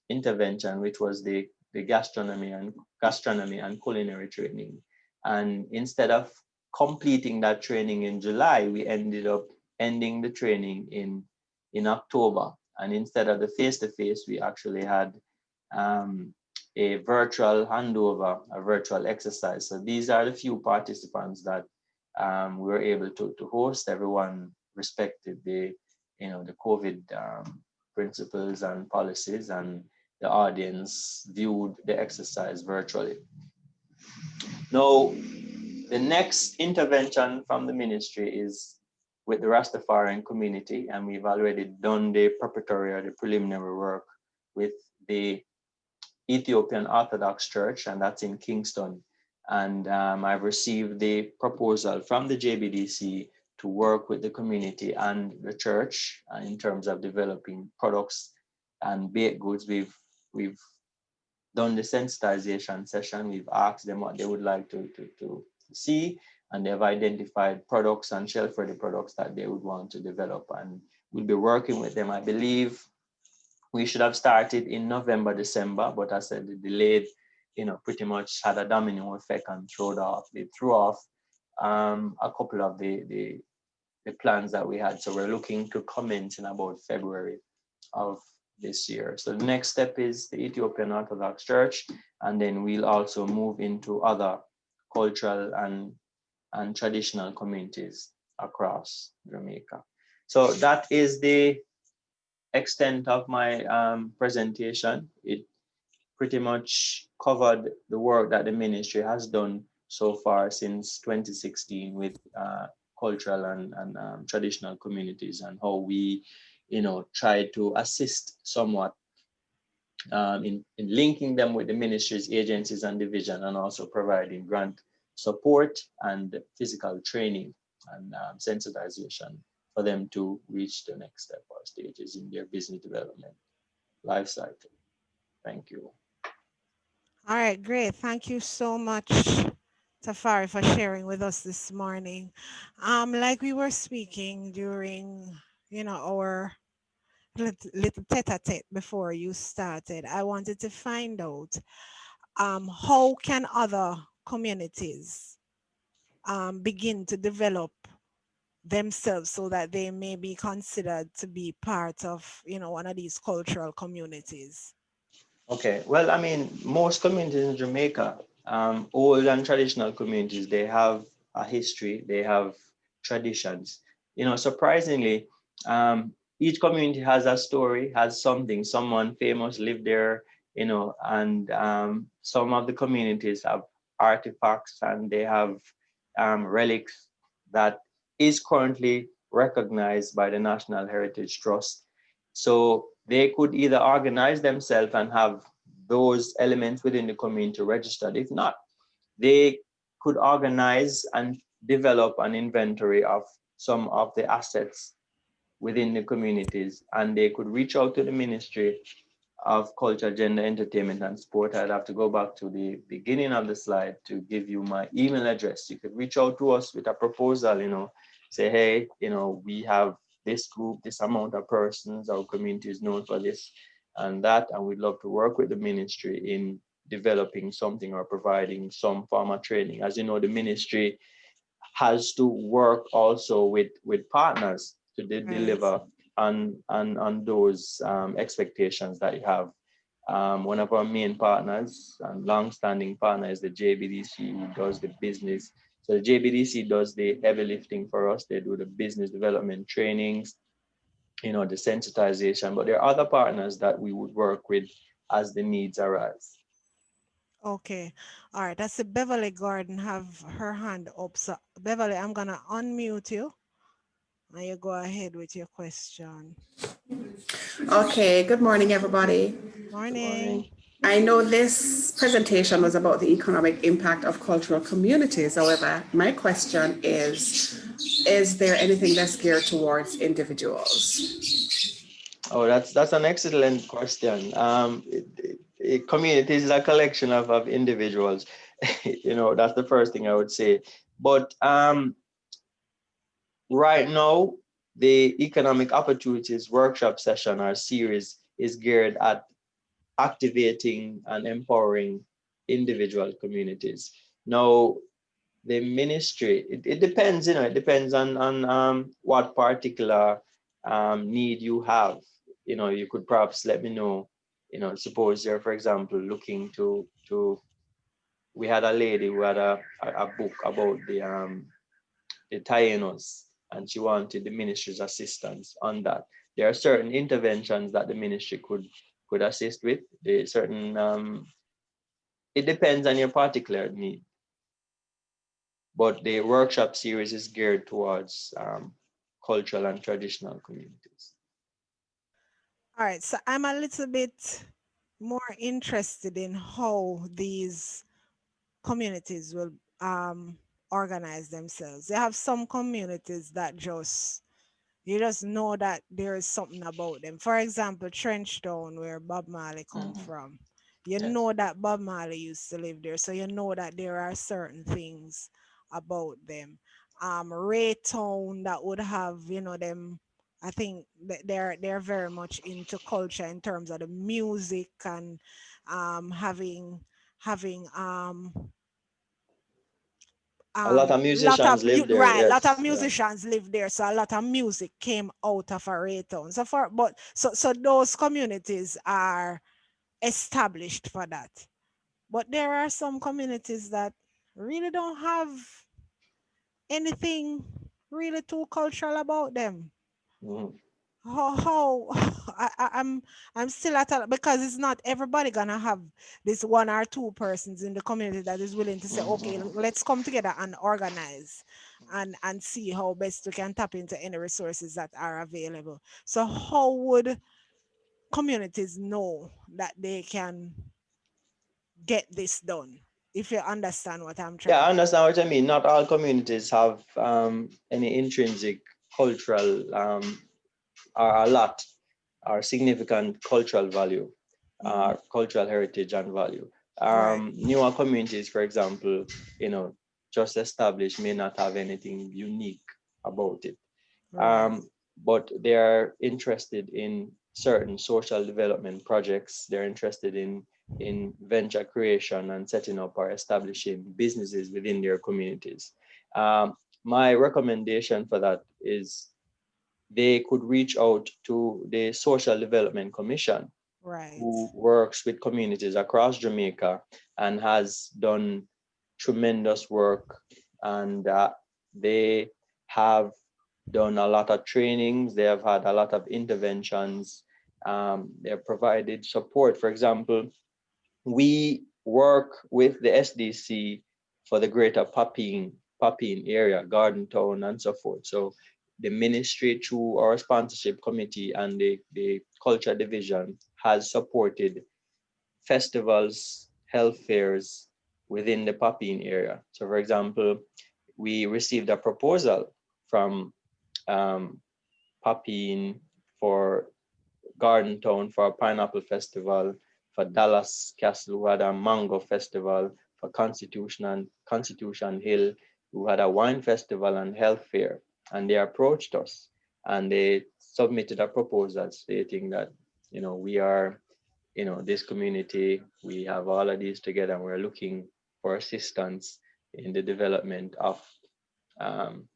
intervention, which was the gastronomy and culinary training. And instead of completing that training in July, we ended up ending the training in October. And instead of the face-to-face, we actually had a virtual handover, a virtual exercise. So these are the few participants that we were able to host. Everyone respected the COVID principles and policies, and the audience viewed the exercise virtually. Now, the next intervention from the ministry is with the Rastafarian community, and we've already done the preparatory or the preliminary work with the Ethiopian Orthodox Church, and that's in Kingston. And I've received the proposal from the JBDC to work with the community and the church in terms of developing products and baked goods. We've done the sensitization session. We've asked them what they would like to see, and they've identified products and shelf-ready products that they would want to develop. And we'll be working with them. I believe we should have started in November, December, but I said the delayed, pretty much had a domino effect and they threw off a couple of the plans that we had. So we're looking to commence in about February of this year. So the next step is the Ethiopian Orthodox Church, and then we'll also move into other cultural and traditional communities across Jamaica. So that is the extent of my presentation. It pretty much covered the work that the ministry has done so far since 2016 with cultural and traditional communities, and how we try to assist somewhat in linking them with the ministry's agencies and division, and also providing grant support and physical training and sensitization for them to reach the next step or stages in their business development life cycle. Thank you. All right, great. Thank you so much, Tafari, for sharing with us this morning. Like we were speaking during, our little tete-a-tete before you started, I wanted to find out how can other communities begin to develop themselves so that they may be considered to be part of, one of these cultural communities. Okay, well, I mean, most communities in Jamaica, old and traditional communities, they have a history, they have traditions. Surprisingly, each community has a story, has something. Someone famous lived there, and some of the communities have artifacts and they have relics that is currently recognized by the National Heritage Trust. So they could either organize themselves and have those elements within the community registered. If not, they could organize and develop an inventory of some of the assets within the communities, and they could reach out to the Ministry of Culture, Gender, Entertainment, and Sport. I'd have to go back to the beginning of the slide to give you my email address. You could reach out to us with a proposal, say, hey, we have this group, this amount of persons, our community is known for this and that, and we'd love to work with the ministry in developing something or providing some form of training. As you know, the ministry has to work also with partners to deliver on those expectations that you have. One of our main partners and long-standing partner is the JBDC, who does the business. So the JBDC does the heavy lifting for us. They do the business development trainings, the sensitization, but there are other partners that we would work with as the needs arise. Okay. All right. That's the Beverly Gordon have her hand up. So Beverly, I'm gonna unmute you and you go ahead with your question. Okay, good morning, everybody. Good Morning. morning. I know this presentation was about the economic impact of cultural communities. However, my question is there anything that's geared towards individuals? Oh, that's an excellent question. Community is a collection of individuals. That's the first thing I would say. But right now, the economic opportunities workshop session or series is geared at activating and empowering individual communities. Now, the ministry, it depends, it depends on what particular need you have. You could perhaps let me know, suppose you're, for example, looking to we had a lady who had a book about the Taínos, and she wanted the ministry's assistance on that. There are certain interventions that the ministry could assist with. The certain it depends on your particular need, but the workshop series is geared towards cultural and traditional communities. All right. So I'm a little bit more interested in how these communities will organize themselves. They have some communities that you just know that there is something about them. For example, Trenchtown, where Bob Marley come from. You Yes. know that Bob Marley used to live there, so you know that there are certain things about them. Raytown that would have, them. I think that they're very much into culture in terms of the music and having A lot of lot of musicians live there. right, lot of Yes. Yeah. musicians live there, so a lot of music came out of Raytown. So those communities are established for that. But there are some communities that really don't have anything really too cultural about them. Mhm. How I'm still at a, because it's not everybody gonna have this one or two persons in the community that is willing to say, okay, Mhm. let's come together and organize and see how best we can tap into any resources that are available. So how would communities know that they can get this done? If you understand what I'm Yeah, trying I to understand what I mean. Not all communities have any intrinsic cultural or a lot or significant cultural value, cultural heritage and value. right, Newer communities, for example, just established may not have anything unique about it. right, But they are interested in certain social development projects. They're interested in venture creation and setting up or establishing businesses within their communities. My recommendation for that is they could reach out to the Social Development Commission, right, who works with communities across Jamaica and has done tremendous work. And they have done a lot of trainings. They have had a lot of interventions. They have provided support. For example, we work with the SDC for the greater Papine area, Garden Town, and so forth. So the ministry, through our sponsorship committee and the culture division, has supported festivals, health fairs within the Papine area. So, for example, we received a proposal from Papine for Garden Town for a pineapple festival, for Dallas Castle, who had a mango festival, for Constitution Hill, who had a wine festival and health fair. And they approached us and they submitted a proposal stating that, we are, this community, we have all of these together and we're looking for assistance in the development of um,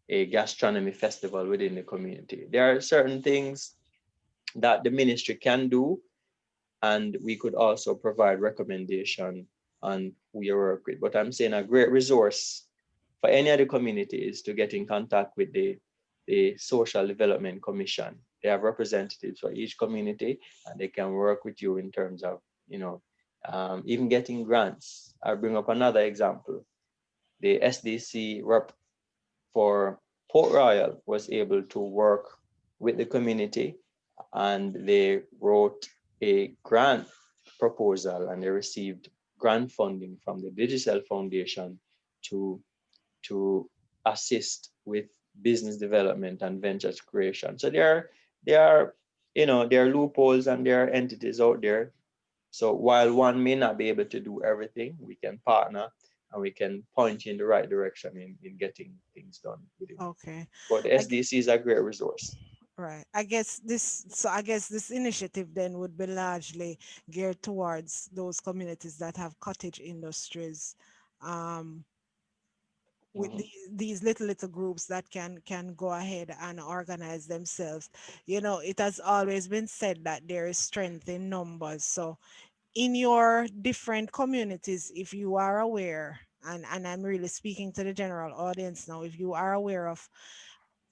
a gastronomy festival within the community. There are certain things that the ministry can do, and we could also provide recommendation on who you work with. But I'm saying a great resource for any of the communities to get in contact with the Social Development Commission. They have representatives for each community, and they can work with you in terms of, even getting grants. I'll bring up another example. The SDC rep for Port Royal was able to work with the community, and they wrote a grant proposal and they received grant funding from the Digital Foundation to assist with business development and ventures creation. So there are loopholes and there are entities out there. So while one may not be able to do everything, we can partner and we can point you in the right direction in getting things done within. Okay. But the SDC is a great resource. Right. I guess this initiative then would be largely geared towards those communities that have cottage industries, um, with Mhm. these little groups that can go ahead and organize themselves. It has always been said that there is strength in numbers. So in your different communities, if you are aware, and I'm really speaking to the general audience now, if you are aware of,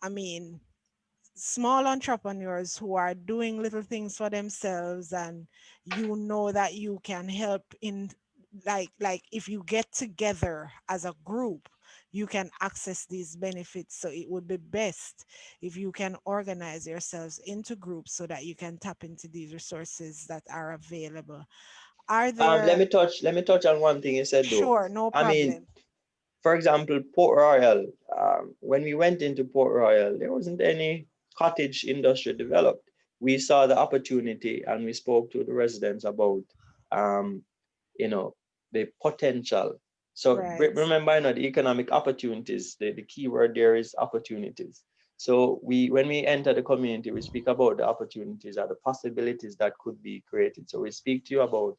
I mean, small entrepreneurs who are doing little things for themselves, and that you can help in, like if you get together as a group, you can access these benefits. So it would be best if you can organize yourselves into groups so that you can tap into these resources that are available. Are Let there me touch on one thing you said though. Sure, no I mean, problem. for example, Port Royal, when we went into Port Royal, there wasn't any cottage industry developed. We saw the opportunity and we spoke to the residents about, um, the potential. So Right. remember, the economic opportunities, the key word there is opportunities. So when we enter the community, we speak about the opportunities or the possibilities that could be created. So we speak to you about,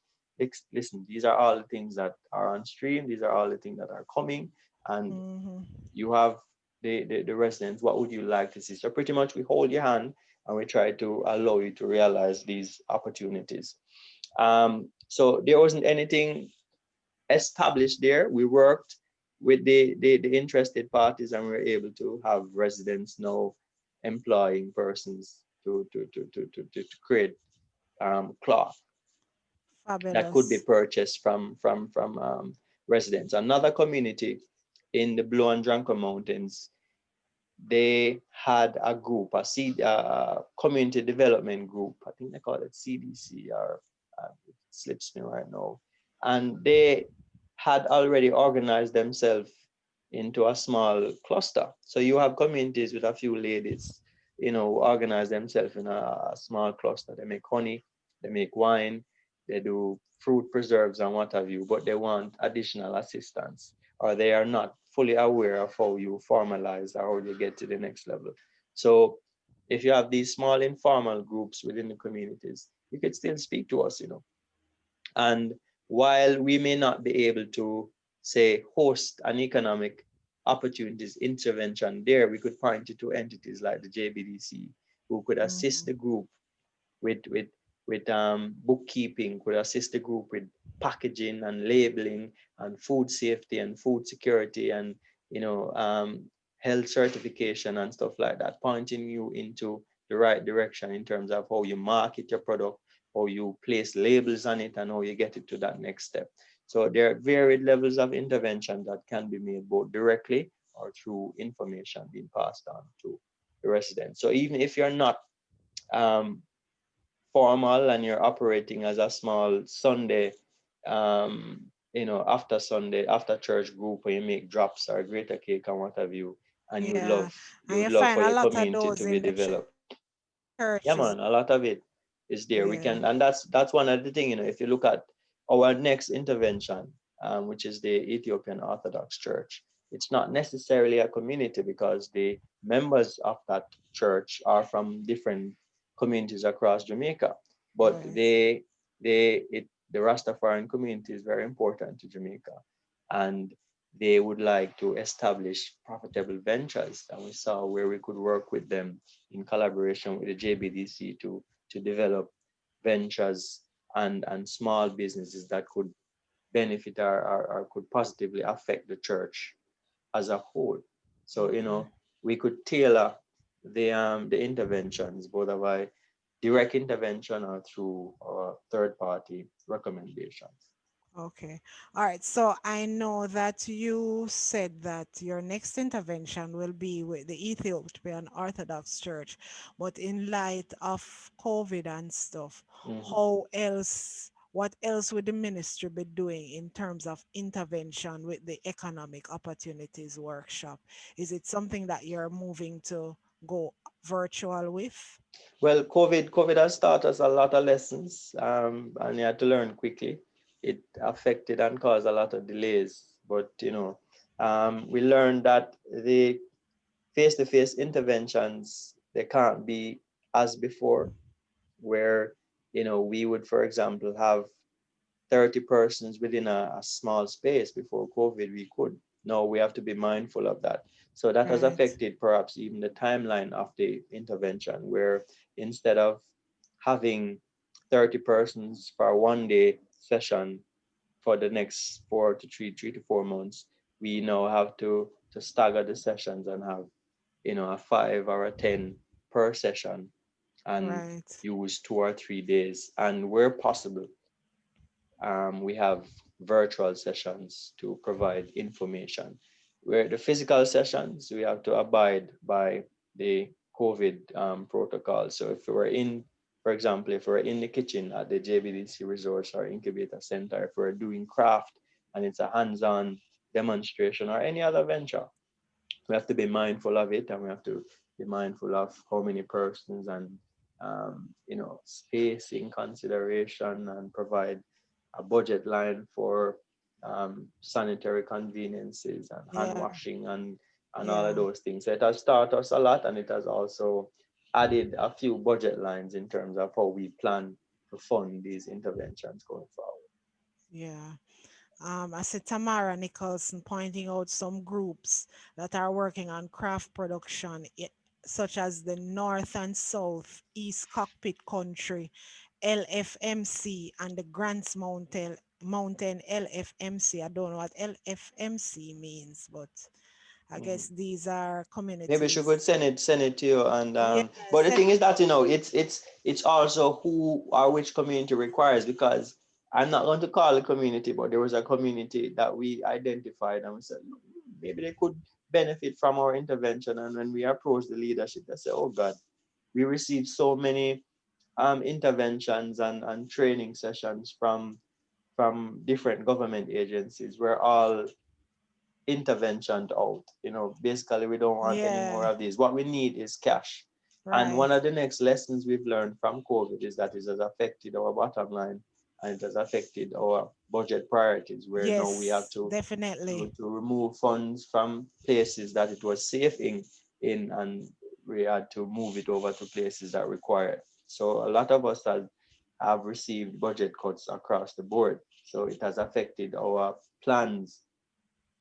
listen, these are all the things that are on stream. These are all the things that are coming. And Mm-hmm. you have the residents, what would you like to see? So pretty much we hold your hand and we try to allow you to realize these opportunities. So there wasn't anything established there. We worked with the interested parties and we were able to have residents now employing persons to create cloth that could be Fabulous. purchased from residents. Another community in the Blue and Dranko Mountains, they had a group, community development group. I think they call it CDC, or it slips me right now. And they had already organized themselves into a small cluster. So you have communities with a few ladies, who organize themselves in a small cluster. They make honey, they make wine, they do fruit preserves and what have you, but they want additional assistance, or they are not fully aware of how you formalize or how you get to the next level. So if you have these small informal groups within the communities, you could still speak to us, And while we may not be able to, say, host an economic opportunities intervention there, we could point you to entities like the JBDC who could assist Mm-hmm. the group with bookkeeping, could assist the group with packaging and labeling and food safety and food security and health certification and stuff like that, pointing you into the right direction in terms of how you market your product, how you place labels on it, and how you get it to that next step. So there are varied levels of intervention that can be made both directly or through information being passed on to the residents. So even if you're not um, formal and you're operating as a small Sunday, after Sunday, after church group where you make drops or greater cake and what have you, and Yeah. you And would you love find for a your lot of community those to be in the developed. Yeah, churches. man, a lot of it is there. We Yeah. can, and that's one of the things, if you look at our next intervention, which is the Ethiopian Orthodox Church, it's not necessarily a community because the members of that church are from different communities across Jamaica. But Right. the Rastafarian community is very important to Jamaica, and they would like to establish profitable ventures. And we saw where we could work with them in collaboration with the JBDC to develop ventures and small businesses that could benefit or could positively affect the church as a whole. So, Okay. we could tailor the interventions, both by direct intervention or through third party recommendations. Okay. All right. So I know that you said that your next intervention will be with the Ethiopian Orthodox Church, but in light of COVID and stuff, Mhm. what else would the ministry be doing in terms of intervention with the Economic Opportunities Workshop? Is it something that you're moving to go virtual with? Well, COVID has taught us a lot of lessons, and you had to learn quickly. It affected and caused a lot of delays, but we learned that the face-to-face interventions, they can't be as before, where we would, for example, have 30 persons within a small space. Before COVID, we could. No, we have to be mindful of that. So that has Right. affected perhaps even the timeline of the intervention, where instead of having 30 persons for one day session for the next 3 to 4 months, we now have to stagger the sessions and have a 5 or a 10 per session, and Right. use 2 or 3 days. And where possible, we have virtual sessions to provide information. Where the physical sessions, we have to abide by the COVID protocol. So if we're in, for example, if we're in the kitchen at the JBDC Resource or Incubator Center, if we're doing craft and it's a hands-on demonstration or any other venture, we have to be mindful of it, and we have to be mindful of how many persons and spacing consideration, and provide a budget line for sanitary conveniences and hand Yeah. washing and all of Yeah. those things. So it has taught us a lot, and it has also added a few budget lines in terms of how we plan to fund these interventions going forward. Yeah. I see Tamara Nicholson pointing out some groups that are working on craft production, such as the North and South East Cockpit Country, LFMC, and the Grants Mountain LFMC. I don't know what LFMC means, but I Mhm. guess these are Maybe she could communities. send it to you, and Yeah, but the send thing it is that out. it's also who or which community requires, because I'm not going to call a community, but there was a community that we identified and we said, "Look, maybe they could benefit from our intervention." And when we approached the leadership, they said, "Oh God, we received so many interventions and training sessions from different government agencies. We're all intervention out. Basically, we don't want any more Yeah, of these. What we need is cash." And right. one of the next lessons we've learned from COVID is that it has affected our bottom line, and it has affected our budget priorities, where now we have Yes, definitely. to remove funds from places that it was safe in, and we had to move it over to places that require it. So a lot of us have received budget cuts across the board. So it has affected our plans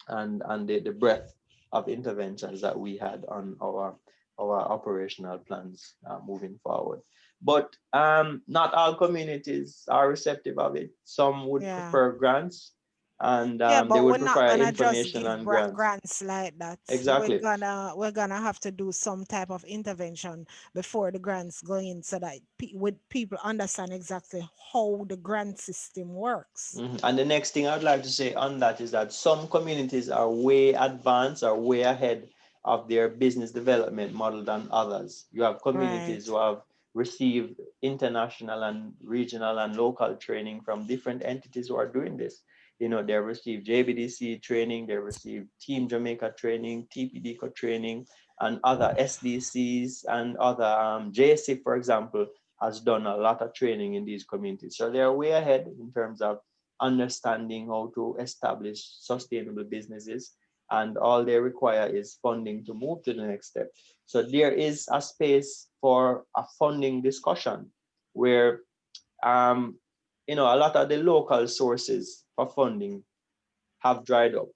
and the breadth of interventions that we had on our operational plans moving forward. But not all communities are receptive of it. Some would Yeah, prefer grants, and Yeah, they but would we're not require gonna just information give on grants. grants like that. Exactly. We're gonna have to do some type of intervention before the grants go in, so that with people understand exactly how the grant system works. And the next thing I'd like to say on that is that some communities are way advanced or way ahead of their business development model than others. You have communities Right. who have received international and regional and local training from different entities who are doing this. You know, they received JBDC training, they received Team Jamaica training, TPDCO training, and other SDCs and other JC, for example, has done a lot of training in these communities. So they're way ahead in terms of understanding how to establish sustainable businesses, and all they require is funding to move to the next step. So there is a space for a funding discussion where a lot of the local sources for funding have dried up.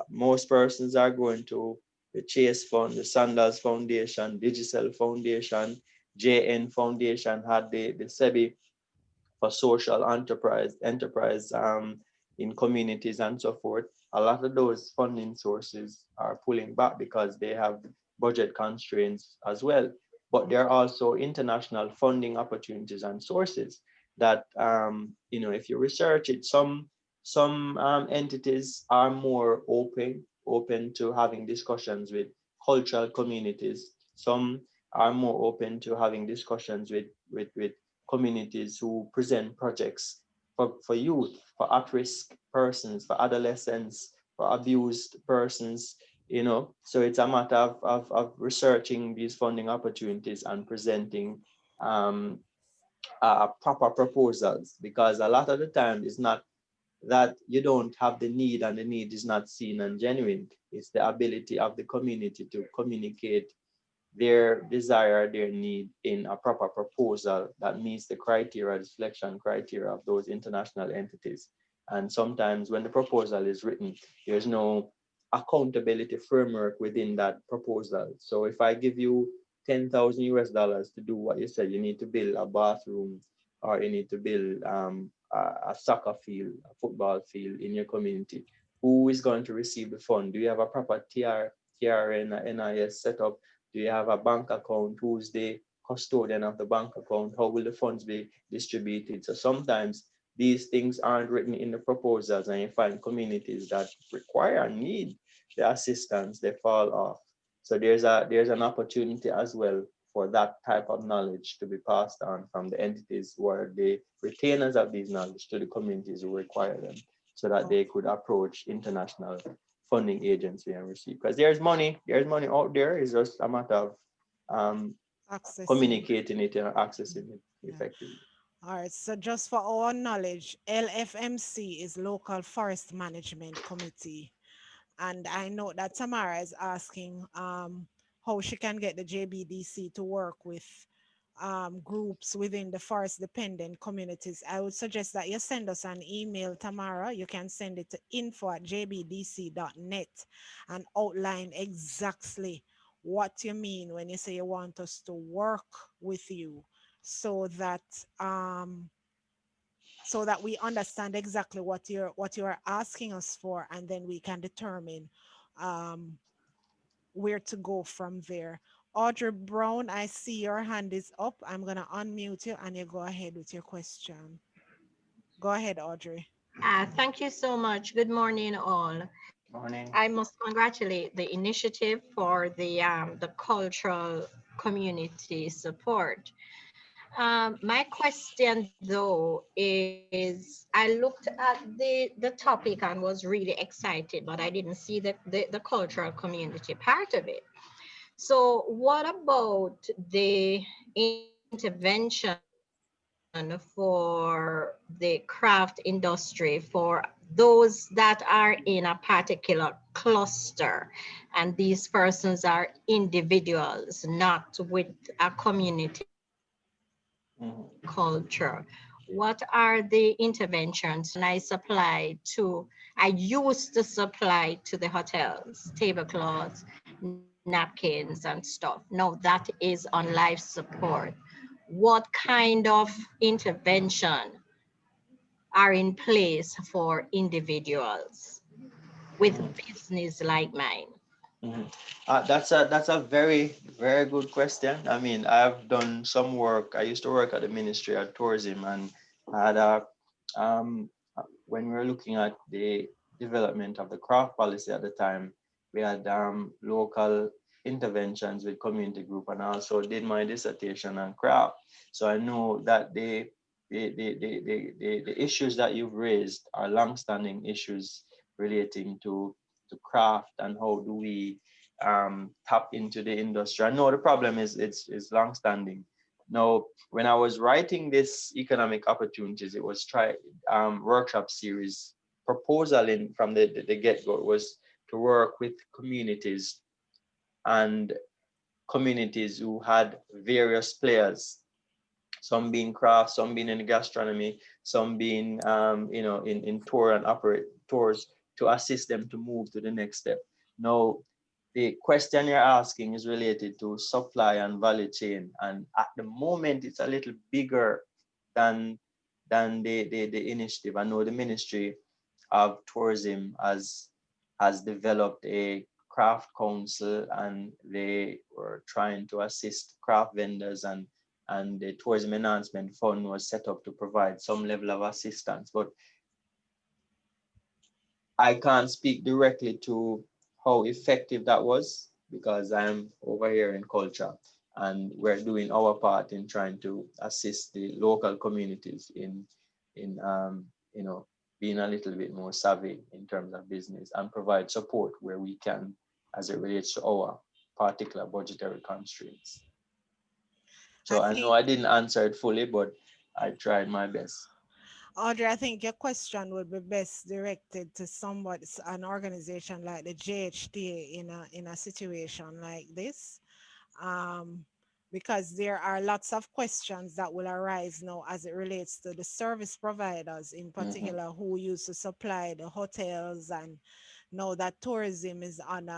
Most persons are going to the Chase Fund, the Sandals Foundation, Digicel Foundation, JN Foundation had the SEBI for social enterprise in communities and so forth. A lot of those funding sources are pulling back because they have budget constraints as well. But there are also international funding opportunities and sources that if you research it, some entities are more open to having discussions with cultural communities. Some are more open to having discussions with communities who present projects for youth, for at-risk persons, for adolescents, for abused persons, So it's a matter of researching these funding opportunities and presenting proper proposals, because a lot of the time it's not that you don't have the need and the need is not seen and genuine. It's the ability of the community to communicate their desire, their need in a proper proposal that meets the criteria, the selection criteria of those international entities. And sometimes when the proposal is written, there's no accountability framework within that proposal. So if I give you 10,000 US dollars to do what you said, you need to build a bathroom, or you need to build a soccer field, a football field in your community. Who is going to receive the fund? Do you have a proper TRN, NIS set up? Do you have a bank account? Who's the custodian of the bank account? How will the funds be distributed? So sometimes these things aren't written in the proposals, and you find communities that require and need the assistance, they fall off. So there's an opportunity as well for that type of knowledge to be passed on from the entities who are the retainers of these knowledge to the communities who require them, so that they could approach international funding agency and receive. Because there's money out there. It's just a matter of Accessing. communicating it and accessing it Yeah. effectively. All right. So just for our knowledge, LFMC is Local Forest Management Committee. And I know that Tamara is asking how she can get the JBDC to work with groups within the forest dependent communities. I would suggest that you send us an email, Tamara. You can send it to info@jbdc.net and outline exactly what you mean when you say you want us to work with you, so that we understand exactly what you're asking us for, and then we can determine um, where to go from there. Audrey Brown, I see your hand is up. I'm gonna unmute you and you go ahead with your question. Go ahead, Audrey. Thank you so much. Good morning, all. Morning. I must congratulate the initiative for the cultural community support. My question, though, is I looked at the topic and was really excited, but I didn't see the cultural community part of it. So what about the intervention for the craft industry for those that are in a particular cluster, and these persons are individuals, not with a community culture? What are the interventions? I used to supply to the hotels, tablecloths, napkins, and stuff. Now that is on life support. What kind of intervention are in place for individuals with Mhm. business like mine? Mhm. That's a very good question. I mean, I've done some work. I used to work at the Ministry of Tourism, and I had a when we were looking at the development of the craft policy at the time, we had local interventions with community group, and I also did my dissertation on craft. So I know that the issues that you've raised are long-standing issues relating to craft and how do we tap into the industry. I know the problem is long-standing. Now, when I was writing this economic opportunities, it was workshop series proposal in from the get-go was to work with communities and communities who had various players, some being craft, some being in gastronomy, some being in tour and operate tours to assist them to move to the next step. Now, the question you're asking is related to supply and value chain, and at the moment it's a little bigger than the initiative. I know the Ministry of Tourism has developed a craft council, and they were trying to assist craft vendors, and the tourism enhancement fund was set up to provide some level of assistance. But I can't speak directly to how effective that was because I'm over here in culture, and we're doing our part in trying to assist the local communities in being a little bit more savvy in terms of business and provide support where we can as it relates to our particular budgetary constraints. I So I know think, I didn't answer it fully, but I tried my best. Audrey, I think your question would be best directed to somebody, an organization like the JHTA in a situation like this. Um, because there are lots of questions that will arise now as it relates to the service providers, in Mhm. particular, who used to supply the hotels, and now that tourism is on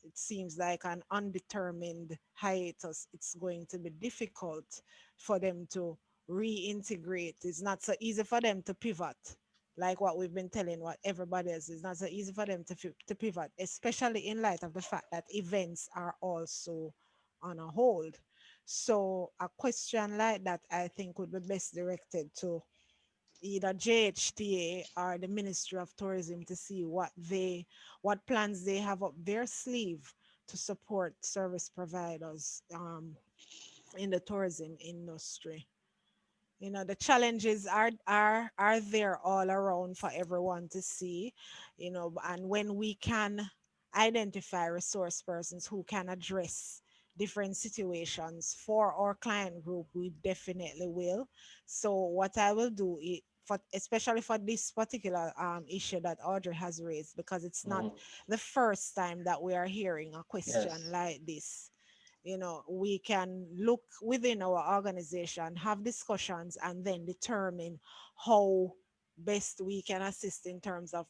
it seems like an undetermined hiatus. It's going to be difficult for them to reintegrate. It's not so easy for them to pivot, like what we've been telling what everybody else. It's not so easy for them to pivot, especially in light of the fact that events are also on a hold. So a question like that, I think, would be best directed to either JHTA or the Ministry of Tourism to see what plans they have up their sleeve to support service providers in the tourism industry. You know, the challenges are there all around for everyone to see, you know, and when we can identify resource persons who can address different situations for our client group, we definitely will. So what I will do is, for especially for this particular issue that Audrey has raised, because it's not Mhm. the first time that we are hearing a question Yes. like this. You know, we can look within our organization, have discussions, and then determine how best we can assist in terms of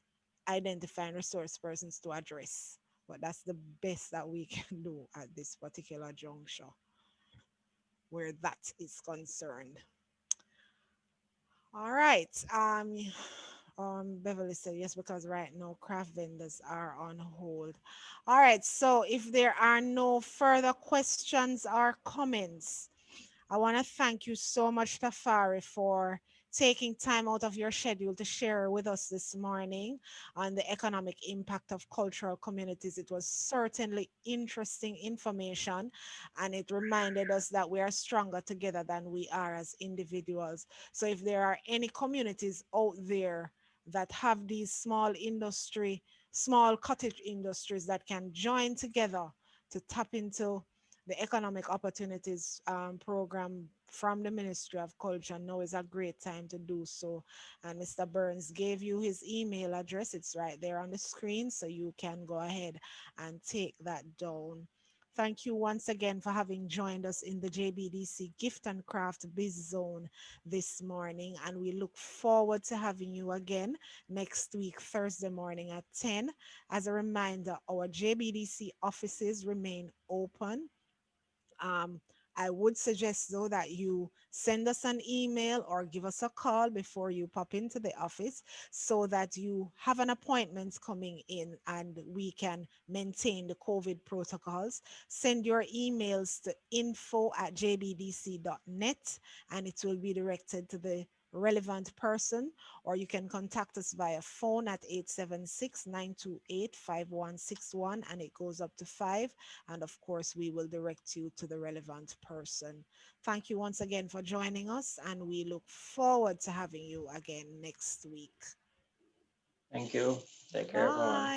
identifying resource persons to address. But that's the best that we can do at this particular juncture where that is concerned. All right. Beverly said yes, because right now craft vendors are on hold. All right. So if there are no further questions or comments, I want to thank you so much, Tafari, for taking time out of your schedule to share with us this morning on the economic impact of cultural communities. It was certainly interesting information, and it reminded us that we are stronger together than we are as individuals. So if there are any communities out there that have these small cottage industries that can join together to tap into the economic opportunities program from the Ministry of Culture, now is a great time to do so. And Mr. Burns gave you his email address. It's right there on the screen, so you can go ahead and take that down. Thank you once again for having joined us in the JBDC Gift and Craft Biz Zone this morning. And we look forward to having you again next week, Thursday morning at 10. As a reminder, our JBDC offices remain open um, I would suggest though that you send us an email or give us a call before you pop into the office so that you have an appointment coming in and we can maintain the COVID protocols. Send your emails to info@jbdc.net and it will be directed to the relevant person, or you can contact us via phone at 876-928-5161 and it goes up to 5, and of course we will direct you to the relevant person. Thank you once again for joining us and we look forward to having you again next week. Thank you. Take care, everyone. Bye.